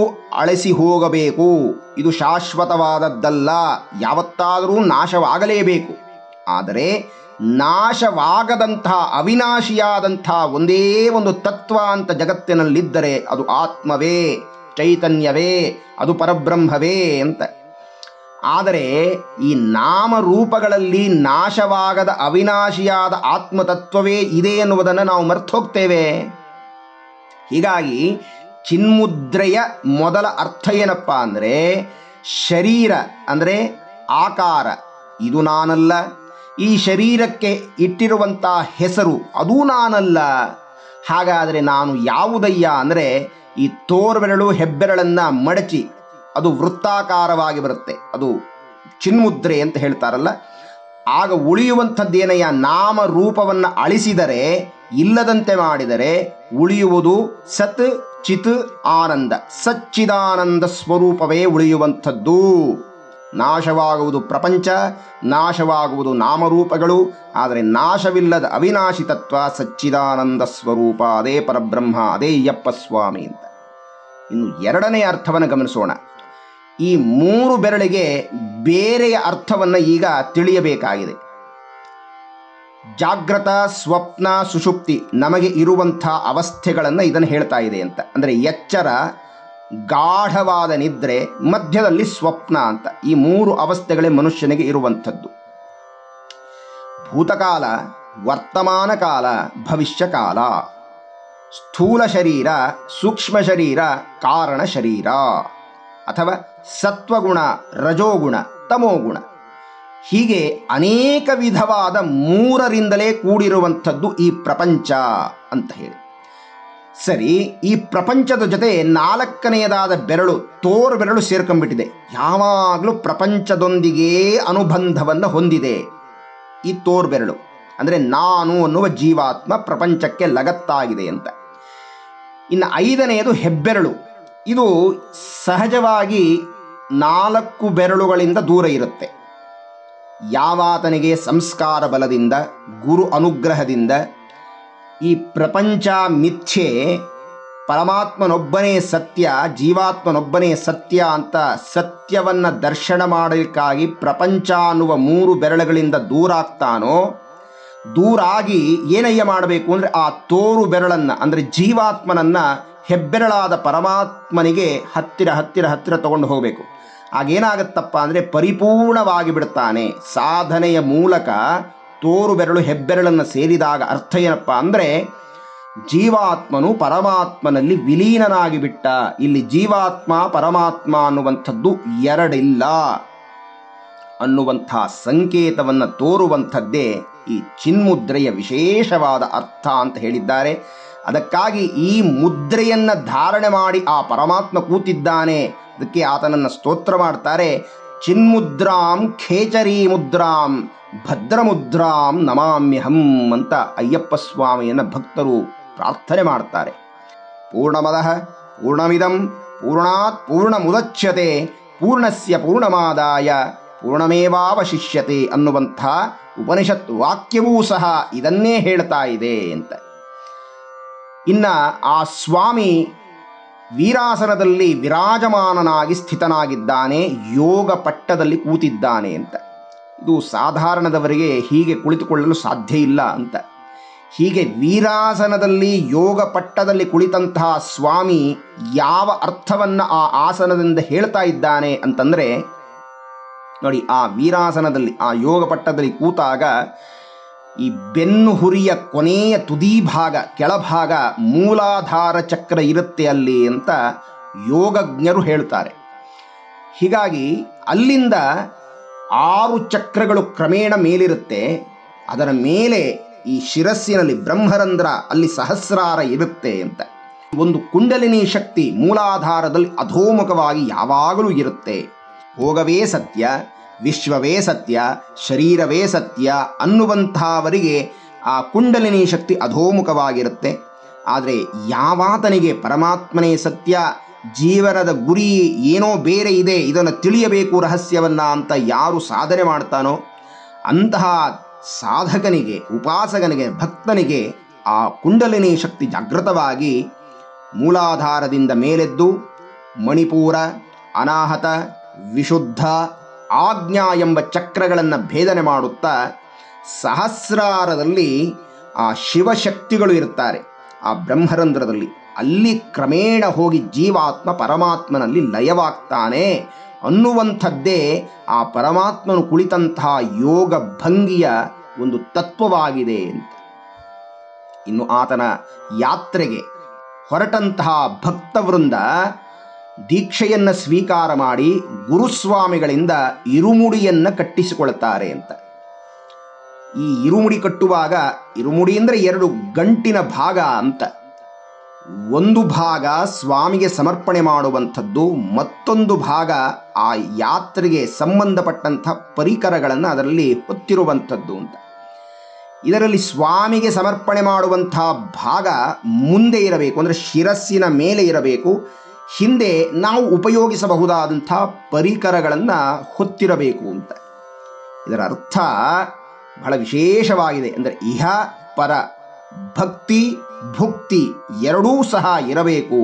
ಅಳಿಸಿ ಹೋಗಬೇಕು, ಇದು ಶಾಶ್ವತವಾದದ್ದಲ್ಲ, ಯಾವತ್ತಾದರೂ ನಾಶವಾಗಲೇಬೇಕು. ಆದರೆ ನಾಶವಾಗದಂತಹ ಅವಿನಾಶಿಯಾದಂಥ ಒಂದೇ ಒಂದು ತತ್ವ ಅಂತ ಜಗತ್ತಿನಲ್ಲಿದ್ದರೆ ಅದು ಆತ್ಮವೇ, ಚೈತನ್ಯವೇ, ಅದು ಪರಬ್ರಹ್ಮವೇ ಅಂತ. ಆದರೆ ಈ ನಾಮರೂಪಗಳಲ್ಲಿ ನಾಶವಾಗದ ಅವಿನಾಶಿಯಾದ ಆತ್ಮತತ್ವವೇ ಇದೆ ಎನ್ನುವುದನ್ನು ನಾವು ಮರೆತು ಹೋಗ್ತೇವೆ. ಹೀಗಾಗಿ ಚಿನ್ಮುದ್ರೆಯ ಮೊದಲ ಅರ್ಥ ಏನಪ್ಪ ಅಂದರೆ, ಶರೀರ ಅಂದರೆ ಆಕಾರ, ಇದು ನಾನಲ್ಲ. ಈ ಶರೀರಕ್ಕೆ ಇಟ್ಟಿರುವಂಥ ಹೆಸರು ಅದೂ ನಾನಲ್ಲ. ಹಾಗಾದರೆ ನಾನು ಯಾವುದಯ್ಯ ಅಂದರೆ, ಈ ತೋರ್ಬೆರಳು ಹೆಬ್ಬೆರಳನ್ನು ಮಡಚಿ ಅದು ವೃತ್ತಾಕಾರವಾಗಿ ಬರುತ್ತೆ, ಅದು ಚಿನ್ಮುದ್ರೆ ಅಂತ ಹೇಳ್ತಾರಲ್ಲ. ಆಗ ಉಳಿಯುವಂಥದ್ದೇನಯ್ಯ, ನಾಮ ರೂಪವನ್ನು ಅಳಿಸಿದರೆ, ಇಲ್ಲದಂತೆ ಮಾಡಿದರೆ ಉಳಿಯುವುದು ಸತ್, ಚಿತ್, ಆನಂದ, ಸಚ್ಚಿದಾನಂದ ಸ್ವರೂಪವೇ ಉಳಿಯುವಂಥದ್ದು. ನಾಶವಾಗುವುದು ಪ್ರಪಂಚ, ನಾಶವಾಗುವುದು ನಾಮರೂಪಗಳು, ಆದರೆ ನಾಶವಿಲ್ಲದ ಅವಿನಾಶಿ ತತ್ವ ಸಚ್ಚಿದಾನಂದ ಸ್ವರೂಪ, ಅದೇ ಪರಬ್ರಹ್ಮ, ಅದೇ ಅಯ್ಯಪ್ಪ ಸ್ವಾಮಿ ಅಂತ. ಇನ್ನು ಎರಡನೇ ಅರ್ಥವನ್ನು ಗಮನಿಸೋಣ. ಈ 3 ಬೆರಳಿಗೆ ಬೇರೆಯ ಅರ್ಥವನ್ನು ಈಗ ತಿಳಿಯಬೇಕಾಗಿದೆ. ಜಾಗ್ರತ, ಸ್ವಪ್ನ, ಸುಷುಪ್ತಿ ನಮಗೆ ಇರುವಂಥ ಅವಸ್ಥೆಗಳನ್ನು ಇದನ್ನು ಹೇಳ್ತಾ ಇದೆ ಅಂತ. ಅಂದರೆ ಎಚ್ಚರ, ಗಾಢವಾದ ನಿದ್ರೆ, ಮಧ್ಯದಲ್ಲಿ ಸ್ವಪ್ನ ಅಂತ ಈ 3 ಅವಸ್ಥೆಗಳೇ ಮನುಷ್ಯನಿಗೆ ಇರುವಂಥದ್ದು. ಭೂತಕಾಲ, ವರ್ತಮಾನ ಕಾಲ, ಭವಿಷ್ಯ ಕಾಲ. ಸ್ಥೂಲ ಶರೀರ, ಸೂಕ್ಷ್ಮ ಶರೀರ, ಕಾರಣ ಶರೀರ, ಅಥವಾ ಸತ್ವಗುಣ, ರಜೋಗುಣ, ತಮೋಗುಣ. ಹೀಗೆ ಅನೇಕ ವಿಧವಾದ 3ರಿಂದಲೇ ಕೂಡಿರುವಂಥದ್ದು ಈ ಪ್ರಪಂಚ ಅಂತ ಹೇಳಿ. ಸರಿ, ಈ ಪ್ರಪಂಚದ ಜೊತೆ 4ನೆಯದಾದ ಬೆರಳು, ತೋರು ಬೆರಳು ಸೇರ್ಕೊಂಡ್ಬಿಟ್ಟಿದೆ. ಯಾವಾಗಲೂ ಪ್ರಪಂಚದೊಂದಿಗೇ ಅನುಬಂಧವನ್ನು ಹೊಂದಿದೆ ಈ ತೋರು ಬೆರಳು. ಅಂದರೆ ನಾನು ಅನ್ನುವ ಜೀವಾತ್ಮ ಪ್ರಪಂಚಕ್ಕೆ ಲಗತ್ತಾಗಿದೆ ಅಂತ. ಇನ್ನು 5ನೆಯದು ಹೆಬ್ಬೆರಳು. ಇದು ಸಹಜವಾಗಿ 4 ಬೆರಳುಗಳಿಂದ ದೂರ ಇರುತ್ತೆ. ಯಾವಾತನಿಗೆ ಸಂಸ್ಕಾರ ಬಲದಿಂದ, ಗುರು ಅನುಗ್ರಹದಿಂದ ಈ ಪ್ರಪಂಚ ಮಿಥ್ಯೆ, ಪರಮಾತ್ಮನೊಬ್ಬನೇ ಸತ್ಯ, ಜೀವಾತ್ಮನೊಬ್ಬನೇ ಸತ್ಯ ಅಂತ ಸತ್ಯವನ್ನು ದರ್ಶನ ಮಾಡಲಿಕ್ಕಾಗಿ ಪ್ರಪಂಚ ಅನ್ನುವ 3 ಬೆರಳುಗಳಿಂದ ದೂರ ಆಗ್ತಾನೋ, ದೂರಾಗಿ ಏನಯ್ಯ ಮಾಡಬೇಕು ಅಂದರೆ ಆ ತೋರು ಬೆರಳನ್ನು, ಅಂದರೆ ಜೀವಾತ್ಮನನ್ನು ಹೆಬ್ಬೆರಳಾದ ಪರಮಾತ್ಮನಿಗೆ ಹತ್ತಿರ ಹತ್ತಿರ ಹತ್ತಿರ ತಗೊಂಡು ಹೋಗಬೇಕು. ಆಗೇನಾಗತ್ತಪ್ಪ ಅಂದರೆ ಪರಿಪೂರ್ಣವಾಗಿ ಬಿಡ್ತಾನೆ. ಸಾಧನೆಯ ಮೂಲಕ ತೋರು ಬೆರಳು ಹೆಬ್ಬೆರಳನ್ನು ಸೇರಿದಾಗ ಅರ್ಥ ಏನಪ್ಪ ಅಂದರೆ ಜೀವಾತ್ಮನು ಪರಮಾತ್ಮನಲ್ಲಿ ವಿಲೀನನಾಗಿ ಬಿಟ್ಟ. ಇಲ್ಲಿ ಜೀವಾತ್ಮ ಪರಮಾತ್ಮ ಅನ್ನುವಂಥದ್ದು ಎರಡಿಲ್ಲ ಅನ್ನುವಂಥ ಸಂಕೇತವನ್ನು ತೋರುವಂಥದ್ದೇ ಈ ಚಿನ್ಮುದ್ರೆಯ ವಿಶೇಷವಾದ ಅರ್ಥ ಅಂತ ಹೇಳಿದ್ದಾರೆ. ಅದಕ್ಕಾಗಿ ಈ ಮುದ್ರೆಯನ್ನು ಧಾರಣೆ ಮಾಡಿ ಆ ಪರಮಾತ್ಮ ಕೂತಿದ್ದಾನೆ. ಅದಕ್ಕೆ ಆತನನ್ನು ಸ್ತೋತ್ರ ಮಾಡ್ತಾರೆ. ಚಿನ್ಮುದ್ರಾಂ ಖೇಚರಿ ಮುದ್ರಾಂ ಭದ್ರಮುದ್ರಾಂ ನಮಾಮ್ಯಹಂ ಅಂತ ಅಯ್ಯಪ್ಪ ಸ್ವಾಮಿಯನ್ನು ಭಕ್ತರು ಪ್ರಾರ್ಥನೆ ಮಾಡ್ತಾರೆ. ಪೂರ್ಣಮದಃ ಪೂರ್ಣಮಿದಂ ಪೂರ್ಣಾತ್ ಪೂರ್ಣಮುದಚ್ಯತೆ ಪೂರ್ಣಸ್ಯ ಪೂರ್ಣಮಾದಾಯ ಪೂರ್ಣಮೇವಾವಶಿಷ್ಯತೆ ಅನ್ನುವಂಥ ಉಪನಿಷತ್ ವಾಕ್ಯವೂ ಸಹ ಇದನ್ನೇ ಹೇಳ್ತಾ ಇದೆ ಅಂತ. ಇನ್ನು ಆ ಸ್ವಾಮಿ ವೀರಾಸನದಲ್ಲಿ ವಿರಾಜಮಾನನಾಗಿ ಸ್ಥಿತನಾಗಿದ್ದಾನೆ, ಯೋಗ ಪಟ್ಟದಲ್ಲಿ ಕೂತಿದ್ದಾನೆ ಅಂತ. ಇದು ಸಾಧಾರಣದವರಿಗೆ ಹೀಗೆ ಕುಳಿತುಕೊಳ್ಳಲು ಸಾಧ್ಯ ಇಲ್ಲ ಅಂತ. ಹೀಗೆ ವೀರಾಸನದಲ್ಲಿ ಯೋಗ ಪಟ್ಟದಲ್ಲಿ ಕುಳಿತಂತಹ ಸ್ವಾಮಿ ಯಾವ ಅರ್ಥವನ್ನು ಆ ಆಸನದಿಂದ ಹೇಳ್ತಾ ಇದ್ದಾನೆ ಅಂತಂದರೆ ನೋಡಿ, ಆ ವೀರಾಸನದಲ್ಲಿ ಆ ಯೋಗ ಪಟ್ಟದಲ್ಲಿ ಕೂತಾಗ ಈ ಬೆನ್ನು ಹುರಿಯ ಕೊನೆಯ ತುದಿ ಭಾಗ, ಕೆಳಭಾಗ ಮೂಲಾಧಾರ ಚಕ್ರ ಇರುತ್ತೆ ಅಲ್ಲಿ ಅಂತ ಯೋಗಜ್ಞರು ಹೇಳ್ತಾರೆ. ಹೀಗಾಗಿ ಅಲ್ಲಿಂದ 6 ಚಕ್ರಗಳು ಕ್ರಮೇಣ ಮೇಲಿರುತ್ತೆ. ಅದರ ಮೇಲೆ ಈ ಶಿರಸ್ಸಿನಲ್ಲಿ ಬ್ರಹ್ಮರಂಧ್ರ, ಅಲ್ಲಿ ಸಹಸ್ರಾರ ಇರುತ್ತೆ ಅಂತ. ಒಂದು ಕುಂಡಲಿನಿ ಶಕ್ತಿ ಮೂಲಾಧಾರದಲ್ಲಿ ಅಧೋಮುಖವಾಗಿ ಯಾವಾಗಲೂ ಇರುತ್ತೆ. ಭೋಗವೇ ಸತ್ಯ, ವಿಶ್ವವೇ ಸತ್ಯ, ಶರೀರವೇ ಸತ್ಯ ಅನ್ನುವಂಥವರಿಗೆ ಆ ಕುಂಡಲಿನಿ ಶಕ್ತಿ ಅಧೋಮುಖವಾಗಿರುತ್ತೆ. ಆದರೆ ಯಾವಾತನಿಗೆ ಪರಮಾತ್ಮನೇ ಸತ್ಯ, ಜೀವನದ ಗುರಿ ಏನೋ ಬೇರೆ ಇದೆ, ಇದನ್ನು ತಿಳಿಯಬೇಕು ರಹಸ್ಯವನ್ನು ಅಂತ ಯಾರು ಸಾಧನೆ ಮಾಡ್ತಾನೋ ಅಂತಹ ಸಾಧಕನಿಗೆ, ಉಪಾಸಕನಿಗೆ, ಭಕ್ತನಿಗೆ ಆ ಕುಂಡಲಿನಿ ಶಕ್ತಿ ಜಾಗೃತವಾಗಿ ಮೂಲಾಧಾರದಿಂದ ಮೇಲೆದ್ದು ಮಣಿಪೂರ, ಅನಾಹತ, ವಿಶುದ್ಧ, ಆಜ್ಞಾ ಎಂಬ ಚಕ್ರಗಳನ್ನು ಭೇದನೆ ಮಾಡುತ್ತಾ ಸಹಸ್ರಾರದಲ್ಲಿ ಆ ಶಿವಶಕ್ತಿಗಳು ಇರುತ್ತಾರೆ ಆ ಬ್ರಹ್ಮರಂಧ್ರದಲ್ಲಿ. ಅಲ್ಲಿ ಕ್ರಮೇಣ ಹೋಗಿ ಜೀವಾತ್ಮ ಪರಮಾತ್ಮನಲ್ಲಿ ಲಯವಾಗ್ತಾನೆ ಅನ್ನುವಂಥದ್ದೇ ಆ ಪರಮಾತ್ಮನು ಕುಳಿತಂತಹ ಯೋಗ ಭಂಗಿಯ ಒಂದು ತತ್ವವಾಗಿದೆ ಅಂತ. ಇನ್ನು ಆತನ ಯಾತ್ರೆಗೆ ಹೊರಟಂತಹ ಭಕ್ತವೃಂದ ದೀಕ್ಷೆಯನ್ನು ಸ್ವೀಕಾರ ಮಾಡಿ ಗುರುಸ್ವಾಮಿಗಳಿಂದ ಇರುಮುಡಿಯನ್ನು ಕಟ್ಟಿಸಿಕೊಳ್ತಾರೆ ಅಂತ. ಈ ಇರುಮುಡಿ ಕಟ್ಟುವಾಗ, ಇರುಮುಡಿ ಅಂದರೆ 2 ಗಂಟಿನ ಭಾಗ ಅಂತ. ಒಂದು ಭಾಗ ಸ್ವಾಮಿಗೆ ಸಮರ್ಪಣೆ ಮಾಡುವಂಥದ್ದು, ಮತ್ತೊಂದು ಭಾಗ ಆ ಯಾತ್ರೆಗೆ ಸಂಬಂಧಪಟ್ಟಂಥ ಪರಿಕರಗಳನ್ನು ಅದರಲ್ಲಿ ಹೊತ್ತಿರುವಂಥದ್ದು ಅಂತ. ಇದರಲ್ಲಿ ಸ್ವಾಮಿಗೆ ಸಮರ್ಪಣೆ ಮಾಡುವಂಥ ಭಾಗ ಮುಂದೆ ಇರಬೇಕು, ಅಂದರೆ ಶಿರಸ್ಸಿನ ಮೇಲೆ ಇರಬೇಕು. ಹಿಂದೆ ನಾವು ಉಪಯೋಗಿಸಬಹುದಾದಂಥ ಪರಿಕರಗಳನ್ನು ಹೊತ್ತಿರಬೇಕು ಅಂತ. ಇದರ ಅರ್ಥ ಬಹಳ ವಿಶೇಷವಾಗಿದೆ. ಅಂದರೆ ಇಹ ಪರ ಭಕ್ತಿ ಭುಕ್ತಿ ಎರಡೂ ಸಹ ಇರಬೇಕು,